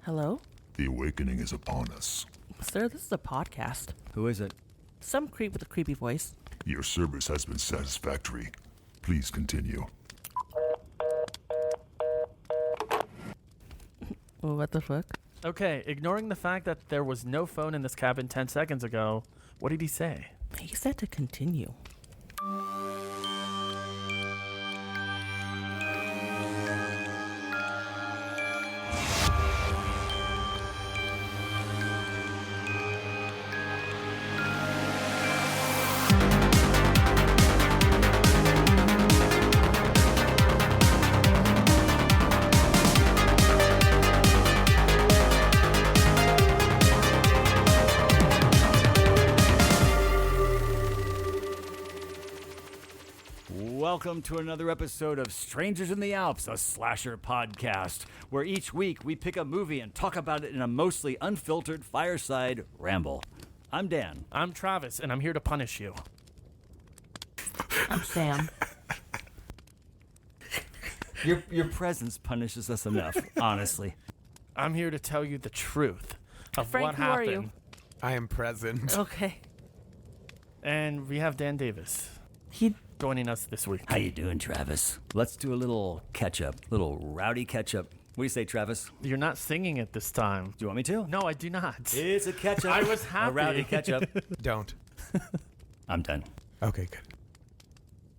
Hello? The awakening is upon us. Sir, this is a podcast. Who is it? Some creep with a creepy voice. Your service has been satisfactory. Please continue. What the fuck? Okay, ignoring the fact that there was no phone in this cabin 10 seconds ago, what did he say? He said to continue. Welcome to another episode of Strangers in the Alps, a slasher podcast, where each week we pick a movie and talk about it in a mostly unfiltered fireside ramble. I'm Dan. I'm Travis, and I'm here to punish you. I'm Sam. Your presence punishes us enough, honestly. I'm here to tell you the truth of Frank, what who are happened. you? I am present. Okay. And we have Dan Davis He joining us this week. How you doing, Travis? Let's do a little catch-up, little rowdy catch-up. What do you say, Travis? You're not singing it this time. Do you want me to? No, I do not. It's a catch-up. I was happy. A rowdy catch-up. Don't. I'm done. Okay, good.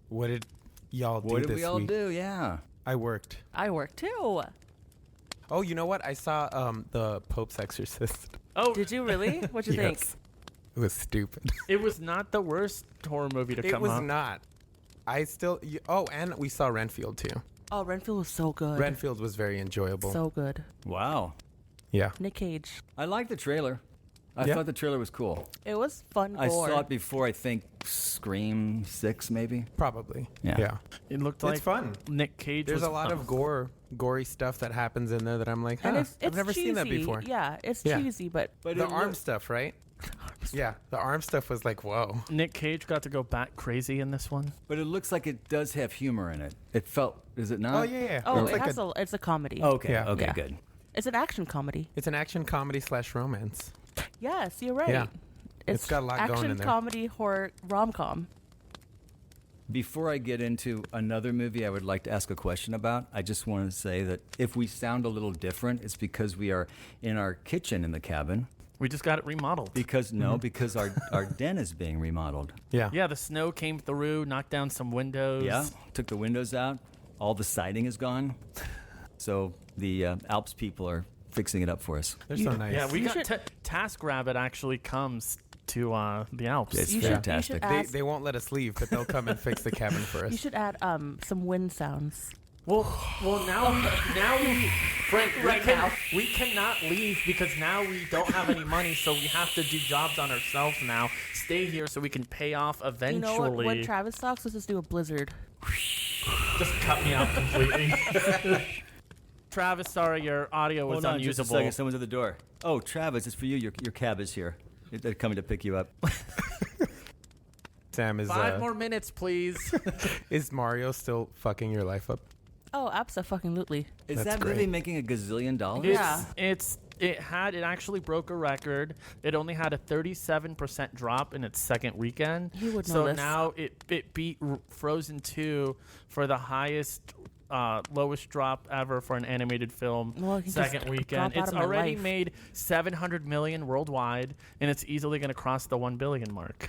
What did y'all do What this did we all week? do? Yeah. I worked. I work too. Oh, you know what? I saw the Pope's Exorcist. Oh, Did you really? What'd you Yes. think? It was stupid. it was not the worst horror movie to It come was out. not. I still... Oh, and we saw Renfield, too. Oh, Renfield was so good. Renfield was very enjoyable. So good. Wow. yeah. Nick Cage. I liked the trailer. I Yeah. thought the trailer was cool. It was fun gore. I saw it before, I think, Scream 6, maybe. Probably. Yeah. It looked It's like fun. Nick Cage There's was a lot of gory stuff that happens in there that I'm like, And huh, it's I've never cheesy. seen that before. Yeah, it's Yeah. cheesy, but But The it arm looked- stuff, right? Yeah, the arm stuff was like, whoa. Nick Cage got to go back crazy in this one. But it looks like it does have humor in it. It felt, is it not? Oh, yeah. oh, It's it like has it's a comedy. Okay, Yeah. okay, Yeah. good. It's an action comedy. It's an action comedy / romance. Yes, you're right. Yeah. It's got a lot action, going in there. comedy, horror, rom-com. Before I get into another movie I would like to ask a question about, I just want to say that if we sound a little different, it's because we are in our kitchen in the cabin. We just got it remodeled. Because our den is being remodeled. Yeah. Yeah, the snow came through, knocked down some windows. Yeah, took the windows out. All the siding is gone. So the Alps people are fixing it up for us. They're so nice. Yeah, we You got should- TaskRabbit actually comes to the Alps. It's You should- fantastic. you should They, ask- they won't let us leave, but they'll come and fix the cabin for us. You should add some wind sounds. Well, now Frank, we cannot leave because now we don't have any money, so we have to do jobs on ourselves now. Stay here so we can pay off eventually. You know what? When Travis talks, let's just do a blizzard. Just cut me out completely. Travis, sorry, your audio was Hold on just a unusable. second. Someone's at the door. Oh, Travis, it's for you. Your cab is here. They're coming to pick you up. Sam, 5 more minutes, please. is Mario still fucking your life up? Oh, absolutely. Is That's that great. movie making $1 gazillion? Yeah. It actually broke a record. It only had a 37% drop in its second weekend. You would know so this. now it beat Frozen 2 for the highest lowest drop ever for an animated film. Well, it can second just weekend. drop out It's of my already life. made 700 million worldwide, and it's easily going to cross the 1 billion mark.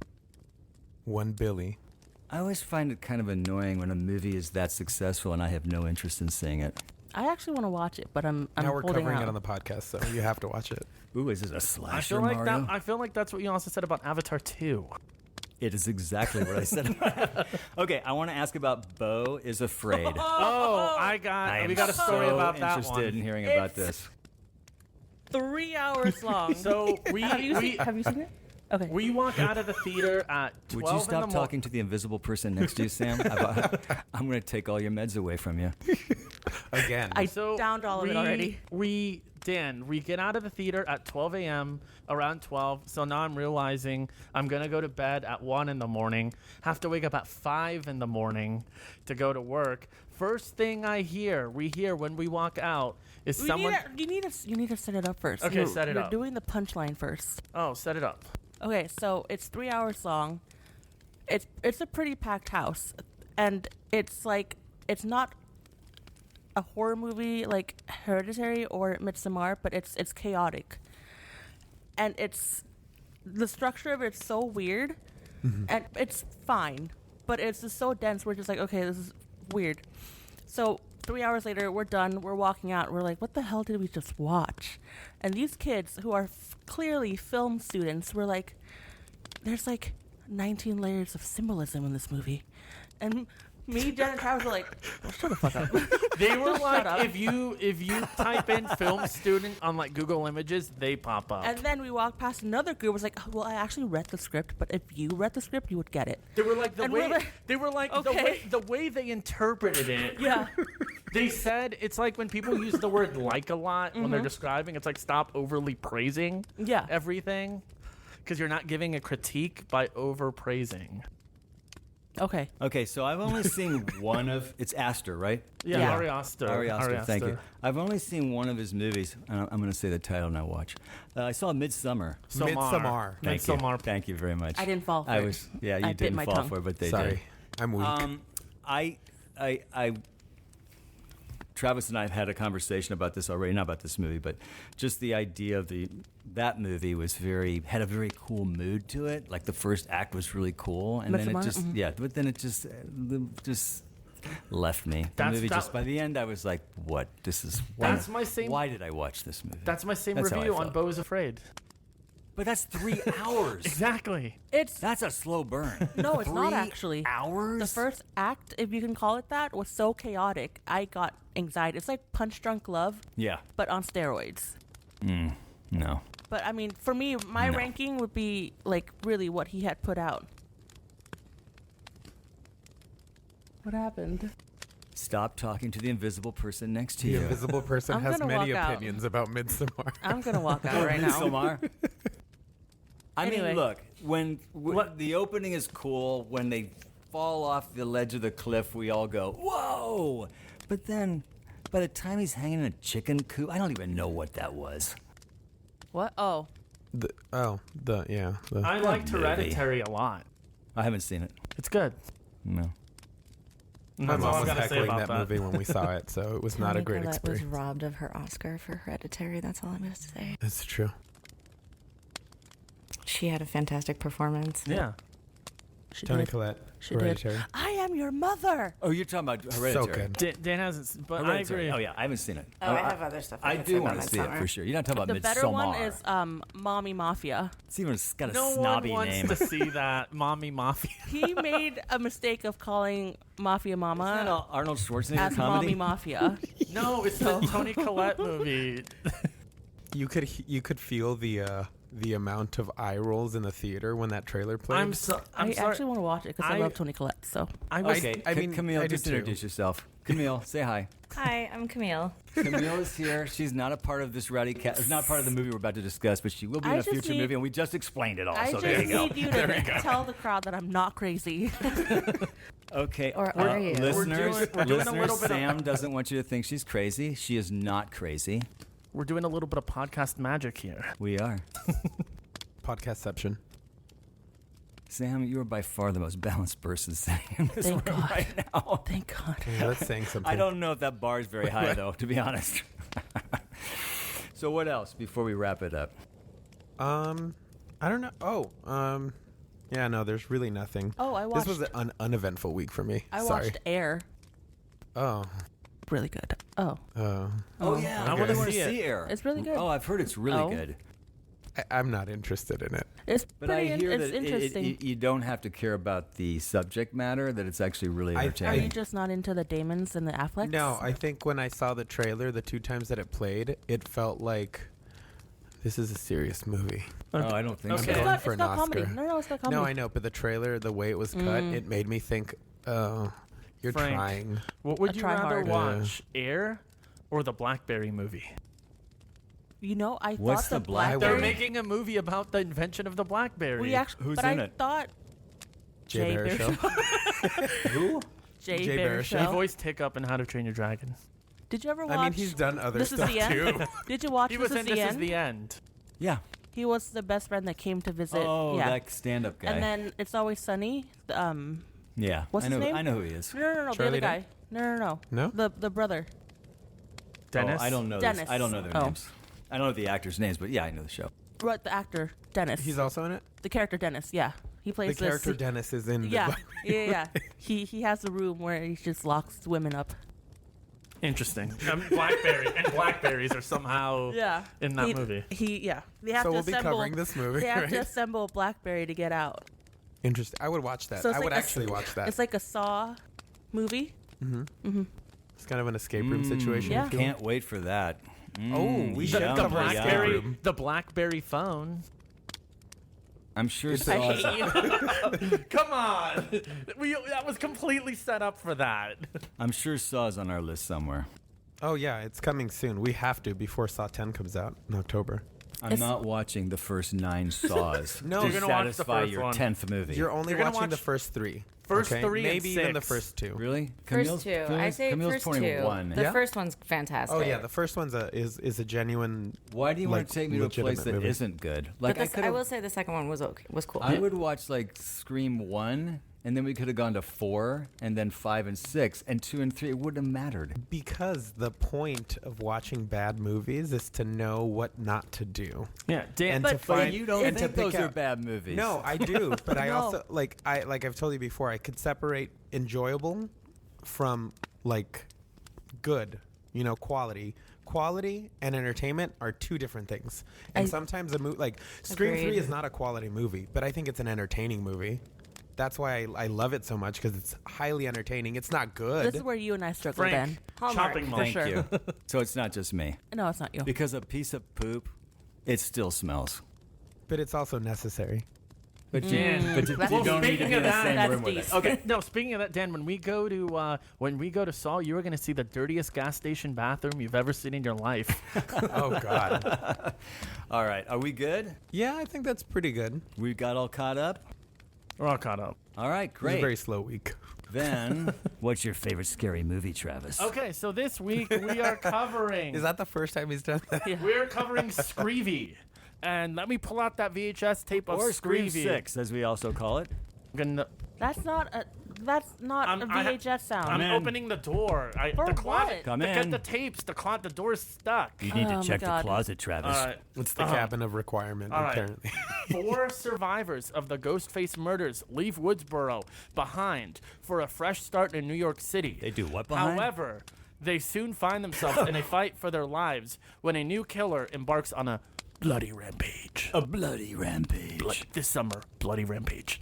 One Billy. I always find it kind of annoying when a movie is that successful and I have no interest in seeing it. I actually want to watch it, but I'm Now we're holding covering out. it on the podcast, so you have to watch it. Ooh, is this a slasher, I feel like Mario? I feel like that's what you also said about Avatar 2. It is exactly what I said. Okay, I want to ask about Beau is Afraid. We got a story so about that interested one. in hearing about It's- this. 3 hours long. So have you seen it? Okay. We walk out of the theater at 12 Would you in the stop talking to the invisible person next to you, Sam? I'm going to take all your meds away from you. Again. I downed all of it already. We get out of the theater at 12 a.m., around 12. So now I'm realizing I'm going to go to bed at 1 in the morning, have to wake up at 5 in the morning to go to work. first thing we hear when we walk out is someone. You need to set it up first. Okay, set it You're up. doing the punchline first. Oh, set it up. Okay, so it's 3 hours long. It's a pretty packed house, and it's not a horror movie like Hereditary or Midsommar, but it's chaotic, and the structure of it's so weird, and it's fine, but it's just so dense. We're just like, okay, this is weird. So 3 hours later, we're done. We're walking out. We're like, what the hell did we just watch? And these kids who are clearly film students were like, there's like 19 layers of symbolism in this movie. And me, Jen, and Travis were like, well, shut the fuck up. They were like, up. if you type in film student on like Google Images, they pop up. And then we walked past another group. Was like, well, I actually read the script, but if you read the script, you would get it. They were like okay. the way they interpreted it. Yeah. They said it's like when people use the word like a lot when they're describing. It's like stop overly praising Yeah. everything, because you're not giving a critique by overpraising. Okay. Okay, so I've only seen one of it's Aster, right? Yeah. Ari Aster. Ari Aster, thank you. Aster. I've only seen one of his movies. And I'm going to say the title now. Watch. I saw Midsummer. Midsommar. Thank you. Midsommar. Thank you very much. I didn't fall for I it. was. Yeah, you I bit didn't my fall tongue. for it, but they Sorry, did. I'm weak. I Travis and I have had a conversation about this already, not about this movie, but just the idea of that movie had a very cool mood to it. Like the first act was really cool, and then it Midsommar? but then it just left me. By the end I was like, what? That's my same. Why did I watch this movie? That's my same That's how I review on felt. Beau's Afraid. But that's 3 hours. Exactly. That's a slow burn. No, it's not 3 actually. hours? The first act, if you can call it that, was so chaotic. I got anxiety. It's like Punch Drunk Love, Yeah. but on steroids. No. But I mean, for me, my No. ranking would be like really what he had put out. What happened? Stop talking to the invisible person next to The you. invisible person I'm has gonna many walk out. opinions about Midsommar. I'm gonna walk out right now. Midsommar? I Anyway. mean, look, when the opening is cool, when they fall off the ledge of the cliff, we all go, whoa! But then, by the time he's hanging in a chicken coop, I don't even know what that was. What? Oh, I liked movie. Hereditary a lot. I haven't seen it. It's good. No. My That's all mom I'm was gonna say heckling about that movie when we saw it, so it was not a Toni great Collette experience. was robbed of her Oscar for Hereditary. That's all I'm going to say. That's true. She had a fantastic performance. Yeah. she Toni did. Collette, She Hereditary. did. I am your mother. Oh, you're talking about Hereditary. So good. Dan hasn't, but Hereditary. I agree. Oh, yeah, I haven't seen it. Oh, I have other stuff I could say do about want to see it Midsommar. for sure. You're not talking about The Midsommar. better one is Mommy Mafia. It's even got a No one snobby wants name. to see that. Mommy Mafia. He made a mistake of calling Mafia Isn't that Mama an Arnold Schwarzenegger as comedy? Mommy Mafia. No, it's the Toni Collette movie. You could feel the amount of eye rolls in the theater when that trailer played. I'm sorry. I actually want to watch it because I I- love Toni Collette. So I was. Okay, I mean, Camille, I just did too. introduce yourself. Camille, say hi. Hi, I'm Camille. Camille is here. She's not a part of this rowdy cat. It's not part of the movie we're about to discuss, but she will be in I a just future need- movie, and we just explained it all. I so just there you go. need you to tell the crowd that I'm not crazy. Okay, Or are you? listeners, We're doing a little bit of- Sam doesn't want you to think she's crazy. She is not crazy. We're doing a little bit of podcast magic here. We are. Podcastception. Sam, you are by far the most balanced person sitting in this Thank room God. right now. Thank God. Yeah, that's saying something. I don't know if that bar is very high, though, to be honest. So what else before we wrap it up? I don't know. Oh, yeah, no, there's really nothing. Oh, I watched. This was an uneventful week for me. I Sorry. watched Air. Oh, Really good. Oh, Oh, yeah. I I wanna want to see it. see Air. It's really good. Oh, I've heard it's really Oh. good. I'm not interested in it. it's But pretty. I hear it's that interesting. you don't have to care about the subject matter, that it's actually really I- Are entertaining. you just not into the Damons and the Afflecks? No, I think when I saw the trailer, the 2 times that it played, it felt like this is a serious movie. Oh, I don't think Okay. It's so. going not, for it's an not comedy. Oscar. No, it's not comedy. No, I know, but the trailer, the way it was cut, it made me think, oh, you're Frank. trying. What would A you try rather hard. watch, Air or the Blackberry movie? You know, I What's thought the Blackberry? They're Blackberry. making a movie about the invention of the Blackberry. We actually, Who's but in I it? thought Jay Bear Show. Who? Jay Jay Baruchel. Baruchel. He voiced Hiccup in How to Train Your Dragon. Did you ever watch? I mean, he's done other This Is stuff the End? too. Did you watch He This was Is in the This End? Is the End. Yeah. He was the best friend that came to visit. Oh, yeah. that stand-up guy. And then It's Always Sunny. yeah. What's I his know, name? I know who he is. No, the other Charlie guy. No. No? The brother. Dennis. Oh, I don't know. Dennis. I don't know their Oh. names. I don't know the actors' names, but yeah, I know the show. Right, the actor Dennis. He's also in it. the character Dennis. Yeah, he plays The character this. Dennis is in. Yeah, the yeah. He has a room where he just locks women up. Interesting. Blackberries are somehow Yeah. in that movie. They have So to we'll be assemble. covering this movie, They have right? to assemble a BlackBerry to get out. Interesting. I would watch that. So it's I like would a- actually watch that. It's like a Saw movie. It's kind of an escape room situation. Yeah. if you Can't wait for that. Oh, we should yum, cover yum. escape BlackBerry, room. the BlackBerry phone. I'm sure I Saw's, hate you. Come on, that was completely set up for that. I'm sure Saw's on our list somewhere. Oh yeah, it's coming soon. We have to before Saw 10 comes out in October. I'm It's- not watching the first 9 Saws No, to you're gonna watch the satisfy first your one. 10th movie. You're only You're gonna watching the watch first 3. first okay? 3 and Maybe even the 6. first 2. Really? First two. I say Camille's first pouring two. one. The Yeah? first one's fantastic. Oh yeah, the first one's is a genuine. Why do you want like, to take me to a place legitimate that movie. not good? But Like this, I could've- will say the second one was cool. I would watch like Scream 1, and then we could have gone to 4, and then 5 and 6, and 2 and 3. It wouldn't have mattered. Because the point of watching bad movies is to know what not to do. Yeah, Dan. And But- to find You don't and to think those pick are out- bad movies? No, I do, but I No. also like I've told you before, I could separate enjoyable from like good, quality. Quality and entertainment are two different things. And I- sometimes a movie like Scream Agreed. 3 is not a quality movie, but I think it's an entertaining movie. That's why I love it so much, because it's highly entertaining. It's not good. This is where you and I struggle, Frank, Ben. Hallmark. shopping mall. For Thank sure. you. So it's not just me. No, it's not you. Because a piece of poop, it still smells. But it's also necessary. But Dan, but you, That's you deep. don't need to Speaking be in of the that- same That's room with deep. us. Okay, no. Speaking of that, Dan, when we go to Saw, you are going to see the dirtiest gas station bathroom you've ever seen in your life. Oh God. All right, are we good? Yeah, I think that's pretty good. We got all caught up? We're all caught up. All right, It was a great. very slow week. Then, what's your favorite scary movie, Travis? Okay, so this week we are covering. Is that the first time he's done that? We're covering Screevy. And let me pull out that VHS tape of Or Scream Screevy. 6, as we also call it. I'm gonna- That's not a I ha- VHS sound. I'm in. opening the door. For the closet. what? Come to in. get the tapes. The door's stuck. You need Oh to my check the God. closet, Travis. All right. It's the cabin of requirement, All right. apparently. 4 survivors of the Ghostface murders leave Woodsboro behind for a fresh start in New York City. They do what behind? However, they soon find themselves in a fight for their lives when a new killer embarks on a bloody rampage. A bloody rampage. This summer, bloody rampage.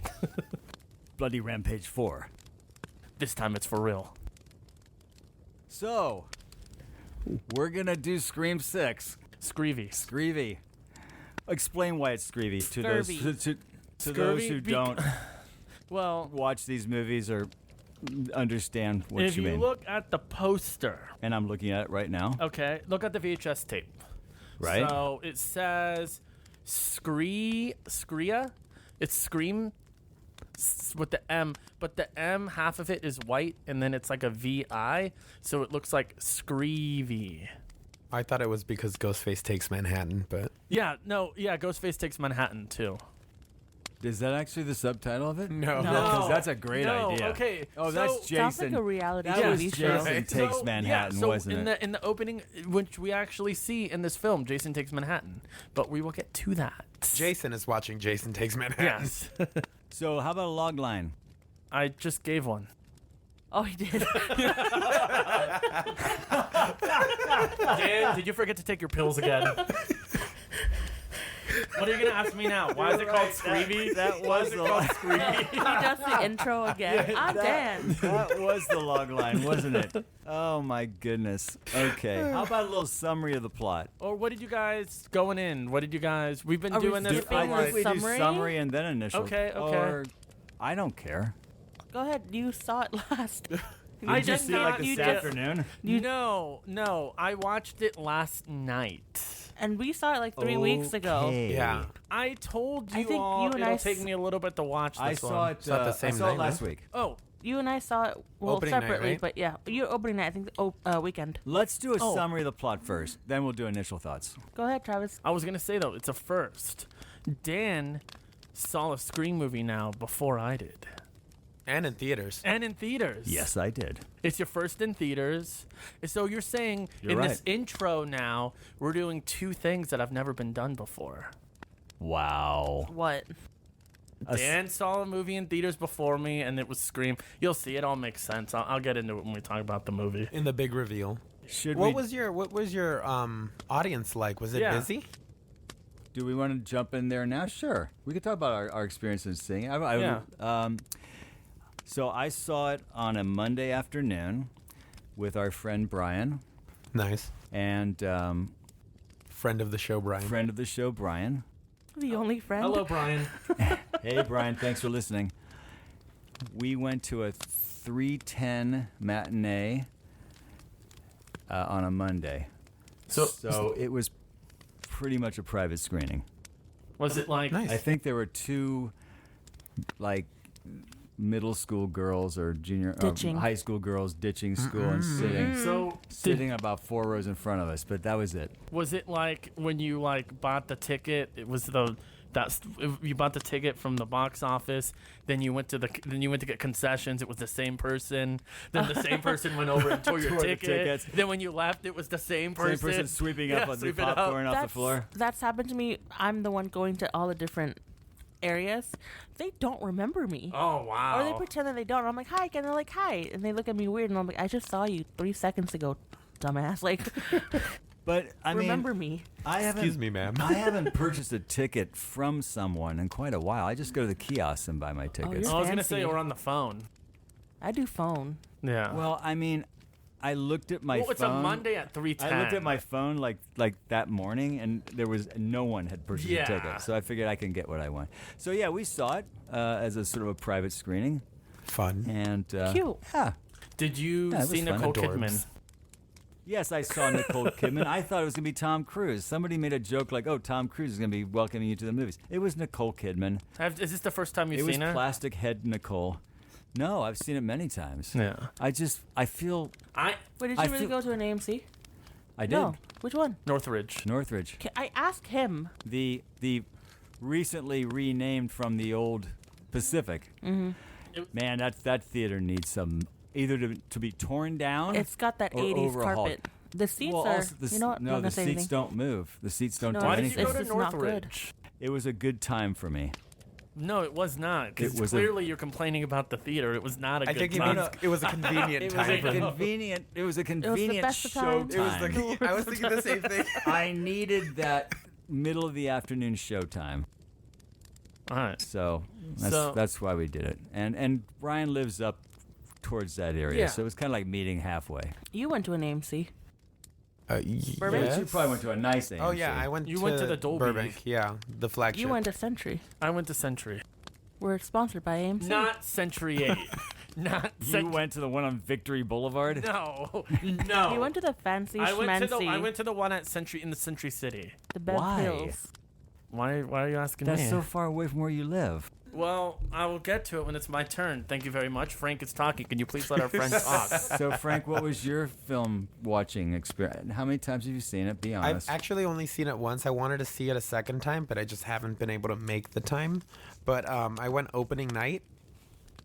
Bloody Rampage 4. This time it's for real. So, we're going to do Scream 6. Screevy. Screevy. Explain why it's Screevy to Scurvy. those to those Scurvy who bec- don't Well, watch these movies or understand what if you you mean. look at the poster, And I'm looking at it right now. okay, look at the VHS tape. Right? So it says Screa. It's Scream with the M, but the M, half of it is white, and then it's like a VI, so it looks like Screevy. I thought it was because Ghostface takes Manhattan, but Yeah, no, yeah, Ghostface takes Manhattan too. Is that actually the subtitle of it? no. No. Because that's a great No, idea. okay, Oh, so- that's Jason. Sounds like a reality That was TV show. Jason Takes Manhattan, so wasn't in it? the opening, which we actually see in this film, Jason Takes Manhattan, but we will get to that. Jason is watching Jason Takes Manhattan. Yes, So how about a log line? I just gave one. Oh, he did. Dan, did you forget to take your pills again? What are you gonna ask me now? Why is it called Screevy? That was the Screevy. he does the intro again. I'm Dan. That was the log line, wasn't it? Oh my goodness. Okay. How about a little summary of the plot? Or what did you guys going in? What did you guys? We've been Are we doing this. skipping for the I like- think we do summary? summary and then initial. Okay, okay. Or I don't care. Go ahead. You saw it last. I Did you just see it like not- this you just- afternoon? No. I watched it last night. And we saw it like 3 weeks ago. Okay. Yeah. I told I you think all you and it'll I take me a little bit to watch this I one. saw it. It's not the I same saw it night, last right? week. Oh, You and I saw it Opening night, separately, right? but yeah, you opening night. I think weekend. Let's do a Oh. summary of the plot first. Then we'll do initial thoughts. Go ahead, Travis. I was gonna say though, it's a first. Dan saw a Scream movie now before I did, And in theaters. and in theaters. Yes, I did. It's your first in theaters. So you're saying You're in right. this intro now, we're doing two things that have never been done before. Wow. What? Dan saw a movie in theaters before me, and it was Scream. You'll see, it all makes sense. I'll get into it when we talk about the movie. In the big reveal. Should What we? was your audience like? Was it Yeah. busy? Do we want to jump in there now? Sure. We could talk about our experience in seeing it. Yeah. So I saw it on a Monday afternoon with our friend Brian Nice. and Friend of the show, Brian. friend of the show, Brian. The only friend. Hello, Brian. Hey, Brian, thanks for listening. We went to a 3:10 matinee on a Monday. So it was pretty much a private screening. Was it like... Nice. I think there were two, like, middle school girls or Ditching. high school girls ditching school and sitting about 4 rows in front of us, but that was it. Was it like when you like bought the ticket? It was you bought the ticket from the box office. Then you went to get concessions. It was the same person. Then the same person went over and tore your Tore the ticket. tickets. Then when you left, it was the same person. Same person sweeping up on the sweeping up. popcorn off the floor. That's happened to me. I'm the one going to all the different areas. They don't remember me. Oh wow! Or they pretend that they don't. I'm like, hi, and they're like, hi. And they look at me weird, and I'm like, I just saw you 3 seconds ago, dumbass. Like, But I remember me. I haven't. Excuse me, ma'am. I haven't purchased a ticket from someone in quite a while. I just go to the kiosk and buy my tickets. you're- I was gonna say fancy. we're on the phone. I do phone. Yeah. Well, I mean, I looked at my well, phone. it's a Monday at 3:10. I looked at my phone like that morning, and there was no one had purchased Yeah. a ticket. So I figured I can get what I want. So yeah, we saw it as a sort of a private screening, Fun. and Cute. yeah. Did you Yeah, it was see fun. Nicole Adorbs. Kidman? Yes, I saw Nicole Kidman. I thought it was going to be Tom Cruise. Somebody made a joke like, oh, Tom Cruise is going to be welcoming you to the movies. It was Nicole Kidman. Is this the first time you've It was seen her? plastic head Nicole. No, I've seen it many times. Yeah. I feel, I Wait, did I you really feel- go to an AMC? I did. No. Which one? Northridge. Northridge. I asked him. The recently renamed from the old Pacific. Mm-hmm. Man, that theater needs some, either to be torn down. It's got that or 80s overhauled. carpet. The seats Well, are. also You know what? I'm no, not the gonna say seats anything. don't move. The seats don't No, do Why did anything. you go to It's just not good. Northridge? It was a good time for me. No, it was not. It Because was clearly you're complaining about the theater. It was not a I good think you time. mean it was a convenient It was a time. for me. convenient. It was a convenient best of show times. It was time. the. I was thinking the same thing. I needed that middle of the afternoon showtime. All right. So So- that's why we did it. And Brian lives up towards that area, Yeah. so it was kind of like meeting halfway. You went to an AMC. Burbank. You probably went to a nice AMC. Oh yeah, I went. You went to the Dolby. Burbank. Yeah, the flagship. You went to Century. I went to Century. We're sponsored by AMC. Not Century 8. Not You went to the one on Victory Boulevard? No. No. You went to the fancy I went schmancy. to the one at Century in the Century City. the Bev Why? Hills. Why are you asking That's me? so far away from where you live. Well, I will get to it when it's my turn. Thank you very much. Frank is talking. Can you please let our friend talk? So, Frank, what was your film watching experience? How many times have you seen it? Be I've honest. actually only seen it once. I wanted to see it a second time, but I just haven't been able to make the time. But I went opening night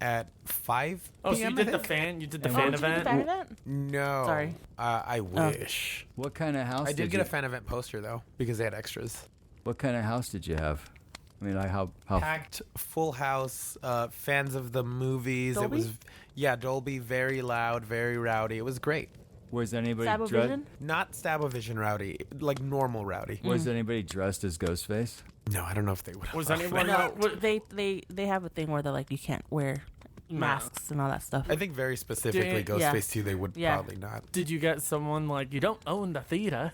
at 5 Oh, so you p.m. did I the think? fan? You did the And fan Oh, did you do the event? fan event? No. Sorry. I wish. What kind of house? I did get you, a fan event poster though because they had extras. What kind of house did you have? I mean, like how Packed, full house. Fans of the movies. Dolby? It was Dolby, very loud, very rowdy. It was great. was anybody Sabovision? Not Stabovision rowdy, like normal rowdy. was anybody dressed as Ghostface? No, I don't know if they would. Was have. anyone? No, what- they have a thing where they're like, you can't wear masks and all that stuff. I think very specifically Did- yeah. Ghostface 2, they would Yeah. probably not. Did you get someone like, you don't own the theater?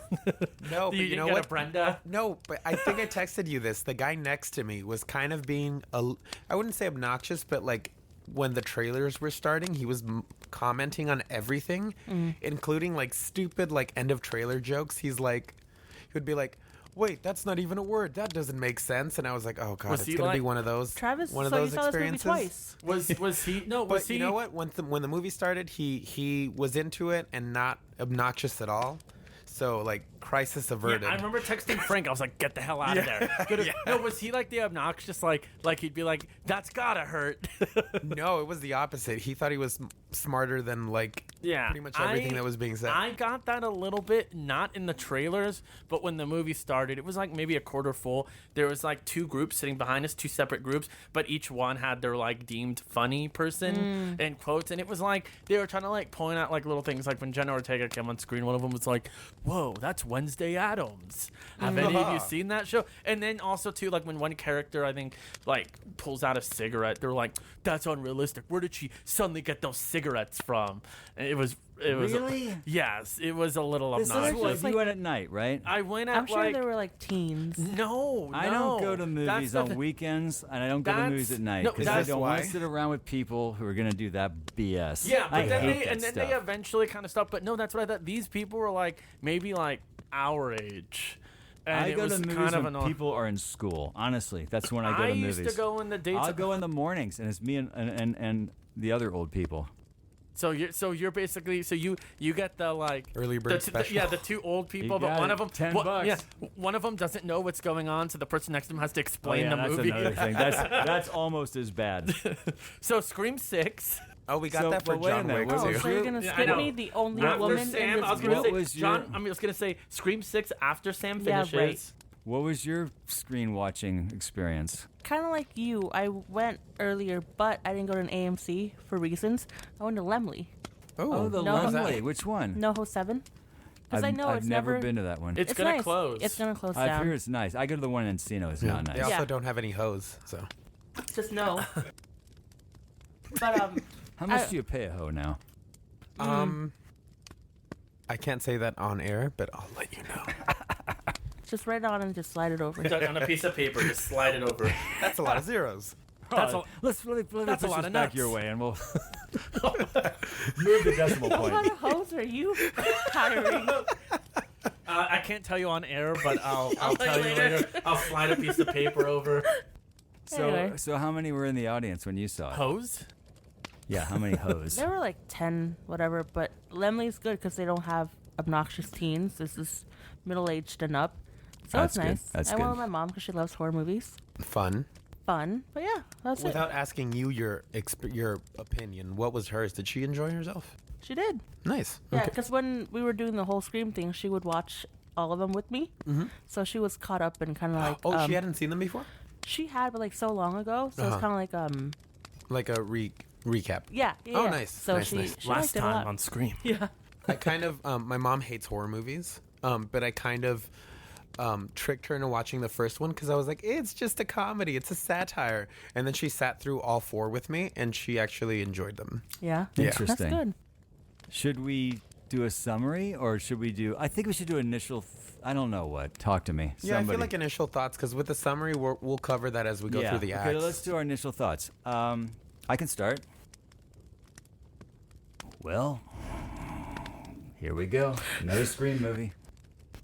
No, but you you didn't know get what? a Brenda? No, but I think I texted you this. The guy next to me was kind of being, I wouldn't say obnoxious, but like when the trailers were starting, he was commenting on everything, including like stupid like end of trailer jokes. He would be like, wait, that's not even a word. That doesn't make sense. And I was like, oh god, Was it's he gonna be like- one of those. Travis, one of so those you saw experiences. this movie twice. Was he? No, was But he? you know what? When the movie started, he was into it and not obnoxious at all. So like crisis Yeah, averted. I remember texting Frank. I was like, "Get the hell out of there!" No, was he like the obnoxious? Like he'd be like, "That's gotta hurt." No, it was the opposite. He thought he was smarter than like Yeah, pretty much everything that was being said. I got that a little bit, not in the trailers, but when the movie started, it was like maybe a quarter full. There was like two groups sitting behind us, two separate groups, but each one had their like deemed funny person and quotes, and it was like they were trying to like point out like little things, like when Jenna Ortega came on screen, one of them was like, "Whoa, that's Wednesday Addams." Have any of you seen that show? And then also too, like when one character I think like pulls out a cigarette, they're like, "That's unrealistic. Where did she suddenly get those cigarettes from?" And it was Really? yes, it was a little This obnoxious. is what just you like- went at night, right? I went at I'm sure like there were like teens. no, I don't go to that's movies the on thi- weekends, and I don't go to That's- movies at night no, because I that's don't want why. to sit around with people who are going to do that BS. Yeah, I but then hate they that and then stuff. they eventually kind of stopped. But no, that's what I thought. These people were like maybe like our age. And I it go was to movies kind of when annoying. people are in school. Honestly, that's when I go I to movies. used to go in the daytime. I'll go in the mornings, and it's me and the other old people. So you're basically you get the like Early bird special. yeah, the two old people, but got one it. of them $10. yeah, one of them doesn't know what's going on, so the person next to him has to explain the that's movie. another thing. That's almost as bad. So Scream 6. Oh, we got So, that for but wait a John minute, Wick what Oh, was too. so you're gonna Yeah, I skip know. me, the only After woman Sam, in this I was gonna What say was John. your- I was gonna say Scream 6 after Sam Yeah, finishes. right. What was your screen watching experience? Kind of like you. I went earlier, but I didn't go to an AMC for reasons. I went to Lemley, Oh, the no. Lemley. Which one? NoHo 7. Because I know I've it's never never been to that one. It's gonna nice. close. It's gonna close I've down. heard it's nice. I go to the one in Encino. It's not nice. They also Yeah. don't have any hose, so Just no. But How much I- do you pay a hoe now? I can't say that on air, but I'll let you know. just write on and just slide it over. on a piece of paper, just slide it over. That's a lot of zeros. That's Oh, let's really that's a push lot this of back nuts. your way, and we'll move the decimal What point. kind of hoes are you hiring? I can't tell you on air, but I'll I'll tell you later. I'll slide a piece of paper over. Anyway. So how many were in the audience when you saw it? Hose? Yeah, how many hoes? There were like 10, whatever, but Lemley's good because they don't have obnoxious teens. This is middle-aged and up. So That's it's good. nice. That's I went good. with my mom because she loves horror movies. Fun. Fun. But yeah, that's Without asking you your opinion, what was hers? Did she enjoy herself? it. She did. Nice. Yeah, Okay. because when we were doing the whole Scream thing, she would watch all of them with me. Mhm. So she was caught up and kind of like. Oh, she hadn't seen them before? She had, but like so long ago. So it's Uh-huh. kind of like Like a recap. Yeah. Oh, yeah. nice, So nice, she, nice. she Last liked it a time lot. on Scream. Yeah. I kind of my mom hates horror movies, but I kind of tricked her into watching the first one because I was like, it's just a comedy, it's a satire, and then she sat through all four with me, and she actually enjoyed them. Yeah. Yeah. Interesting. That's good. Should we do a summary, or should we do? I think we should do initial. I don't know what. Talk to me. Yeah, I Somebody. feel like initial thoughts because with the summary we'll cover that as we go through the acts. Okay, let's do our initial thoughts. I can start. Well, here we go. Another Scream movie.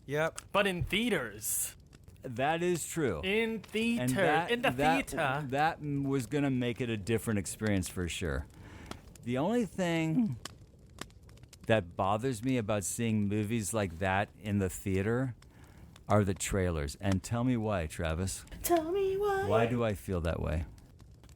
Yep. But in theaters. That is true. In theater. And that, in the that, theater. that was going to make it a different experience for sure. The only thing that bothers me about seeing movies like that in the theater are the trailers. And tell me why, Travis. Tell me why. Why do I feel that way?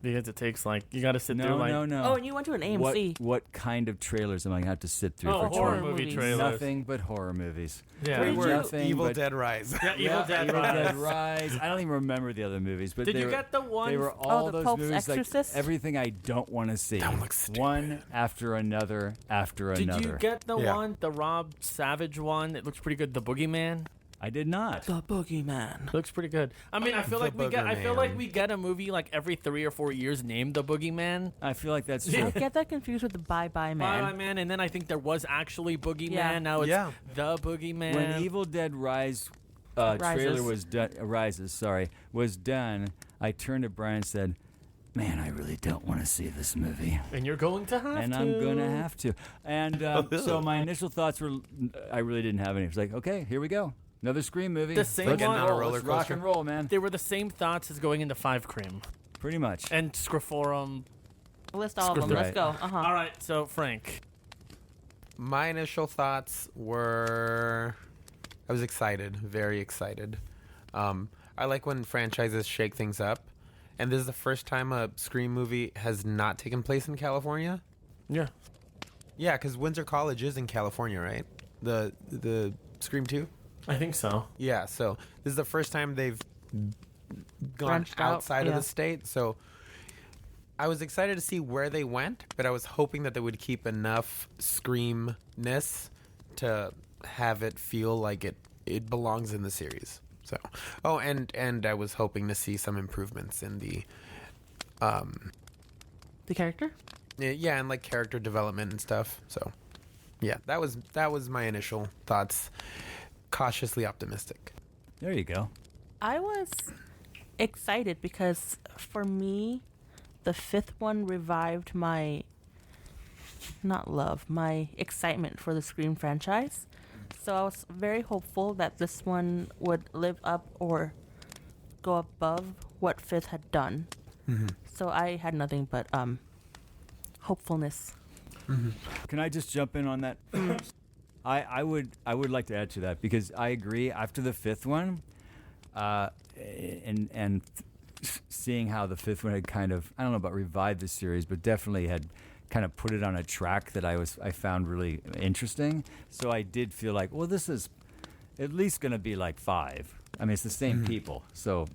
Because it takes like you got to sit there No, like no. Oh, and you went to an AMC. What kind of trailers am I going to have to sit through oh for horror trailers? movie Movies. trailers. Nothing but horror movies. Yeah. What did you- Nothing Evil but- Dead Rise. Yeah, Evil Dead Rise. Rise. I don't even remember the other movies, but Did they you were, get the one? they were all the those Pope's movies Exorcist? like everything I don't want to see. That looks stupid. One after another after Did another. you get the Yeah. one, the Rob Savage one? It looks pretty good. The Boogeyman. I did not. The Boogeyman. Looks pretty good. I mean, I feel The like we get. I feel Boogerman. like we get a movie like every 3 or 4 years named The Boogeyman. I feel like that's I true. get that confused with the Bye Bye Man. Bye, man. And then I think there was actually Boogeyman. Yeah. Now it's Yeah. The Boogeyman. When Evil Dead Rise trailer was done, was done, I turned to Brian and said, "Man, I really don't want to see this movie." and you're going to have And to. I'm gonna have to. And so my initial thoughts were, I really didn't have any. It was like, okay, here we go. Another Scream movie. The same Let's one- roll. on a roller Let's rock coaster. and roll, man. They were the same thoughts as going into Five Cream Pretty much. and Scriforum. List all of them. Let's Right. go. All right, so Frank. My initial thoughts were, I was excited, very excited. I like when franchises shake things up, and this is the first time a Scream movie has not taken place in California. Yeah. Yeah, because Windsor College is in California, right? The Scream 2? I think so. Yeah, so this is the first time they've gone Branched out, outside of yeah. the state. So I was excited to see where they went, but I was hoping that they would keep enough Scream-ness to have it feel like it belongs in the series. So, and I was hoping to see some improvements in the The character? yeah, and like character development and stuff. So, yeah, that was my initial thoughts. Cautiously optimistic. There you go. I was excited because for me, the fifth one revived my my excitement for the Scream franchise. So I was very hopeful that this one would live up or go above what fifth had done. So I had nothing but hopefulness. Can I just jump in on that? I would like to add to that because I agree. After the fifth one, and seeing how the fifth one had kind of, I don't know about revived the series, but definitely had kind of put it on a track that I found really interesting. So I did feel like, well, this is at least going to be like 5. I mean, it's the same people, so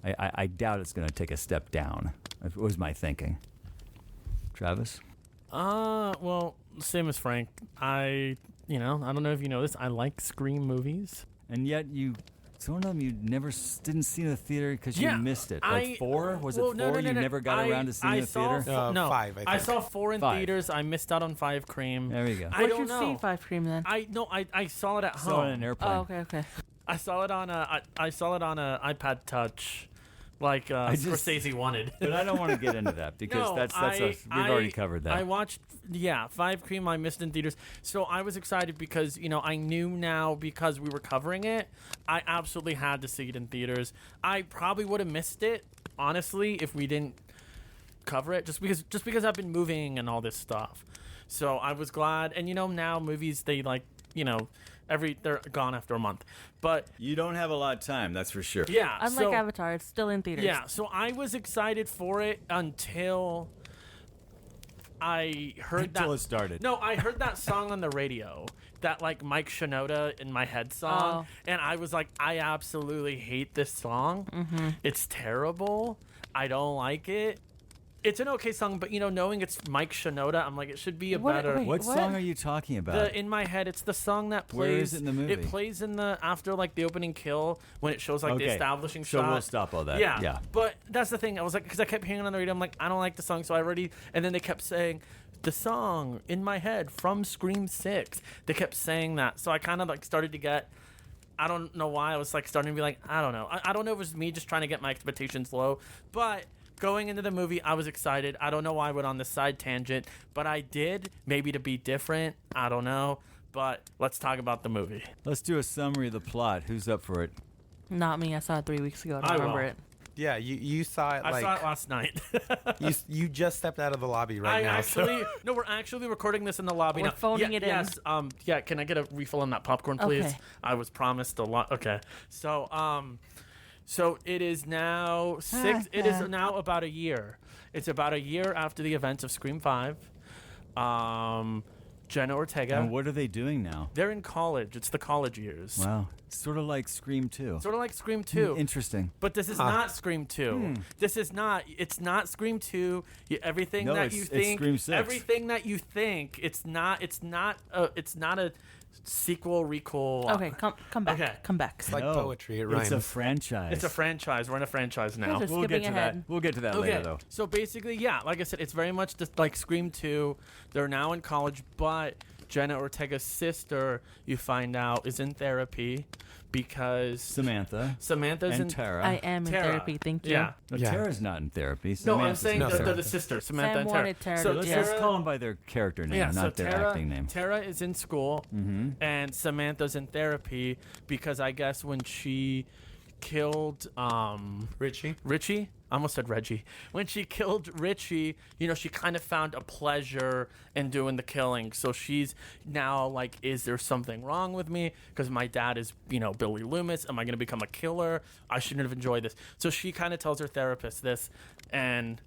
I doubt it's going to take a step down. It was my thinking. Travis? Well, same as Frank. I don't know if you know this. I like Scream movies. And yet some of them you never didn't see in the theater because you Yeah, missed it. I- Like 4? Was well, it no, 4? no, You no. never got around to seeing it in the saw theater? no, 5, I I think. saw 4 in 5. theaters. I missed out on 5 Cream. There you go. I Where'd don't you know. see Five Cream then? I saw it at Saw it home. in an airplane. Oh, okay. I saw it on a iPad Touch, like just- Scorsese wanted. But I don't want to get into that because No, we've already covered that. I watched, 5 Cream. I missed in theaters, so I was excited because I knew now because we were covering it. I absolutely had to see it in theaters. I probably would have missed it honestly if we didn't cover it, just because I've been moving and all this stuff. So I was glad, and now movies they they're gone after a month, but You don't have a lot of time, that's for sure. yeah. Unlike so, Avatar, it's still in theaters. Yeah, so I was excited for it until I heard Until that. it started. No, I heard that song on the radio, that like Mike Shinoda in my head song, and I was like, I absolutely hate this song. It's terrible. I don't like it. It's an okay song, but knowing it's Mike Shinoda, I'm like, it should be a What- better. wait. What What? song are you talking about? In my head, it's the song that plays. Where is it in the movie? It plays in the after like the opening kill when it shows like the Okay. establishing So shot. we'll stop all that. Yeah, Yeah. But that's the thing. I was like, because I kept hearing it on the radio. I'm like, I don't like the song, so I already. And then they kept saying the song in my head from Scream 6. They kept saying that, so I kind of like started to get. I don't know why I was like starting to be like, I don't know. I don't know if it was me just trying to get my expectations low, but. Going into the movie, I was excited. I don't know why I went on this side tangent, but I did. Maybe to be different. I don't know. But let's talk about the movie. Let's do a summary of the plot. Who's up for it? Not me. I saw it 3 weeks ago. I don't I remember will. it. Yeah, you saw it I like saw it last night. you just stepped out of the lobby right now. No, we're actually recording this in the lobby We're now. phoning it in. Yes. Yeah. Can I get a refill on that popcorn, please? Okay. I was promised a lot. Okay. So it is now 6. It is now about a year. It's about a year after the events of Scream 5. Jenna Ortega. And what are they doing now? They're in college. It's the college years. Wow. Sort of like Scream 2. Sort of like Scream 2. Interesting. But this is not Scream 2. This is not. It's not Scream 2. Everything No, that it's- you it's think. Scream 6. Everything that you think. It's not. It's not a sequel, recall. Okay, come back. Okay. Come back. It's like No, poetry. It rhymes. It's a franchise. It's a franchise. We're in a franchise now. Guys are We'll get skipping to ahead. that. We'll get to that Okay, later, though. so basically, yeah, like I said, it's very much just like Scream 2. They're now in college, but Jenna Ortega's sister, you find out, is in therapy because Samantha's and in Tara. I am in Tara. therapy. Thank you. Yeah. No, Yeah. Tara's not in therapy. No, Samantha's I'm saying in No, they're therapy. the sister, Samantha Sam and Tara. wanted Tara So to- Let's call them by their character name, not their acting name. Tara is in school, and Samantha's in therapy because I guess when she killed Richie. I almost said Reggie. When she killed Richie, she kind of found a pleasure in doing the killing. So she's now like, is there something wrong with me? Because my dad is, Billy Loomis. Am I going to become a killer? I shouldn't have enjoyed this. So she kind of tells her therapist this, and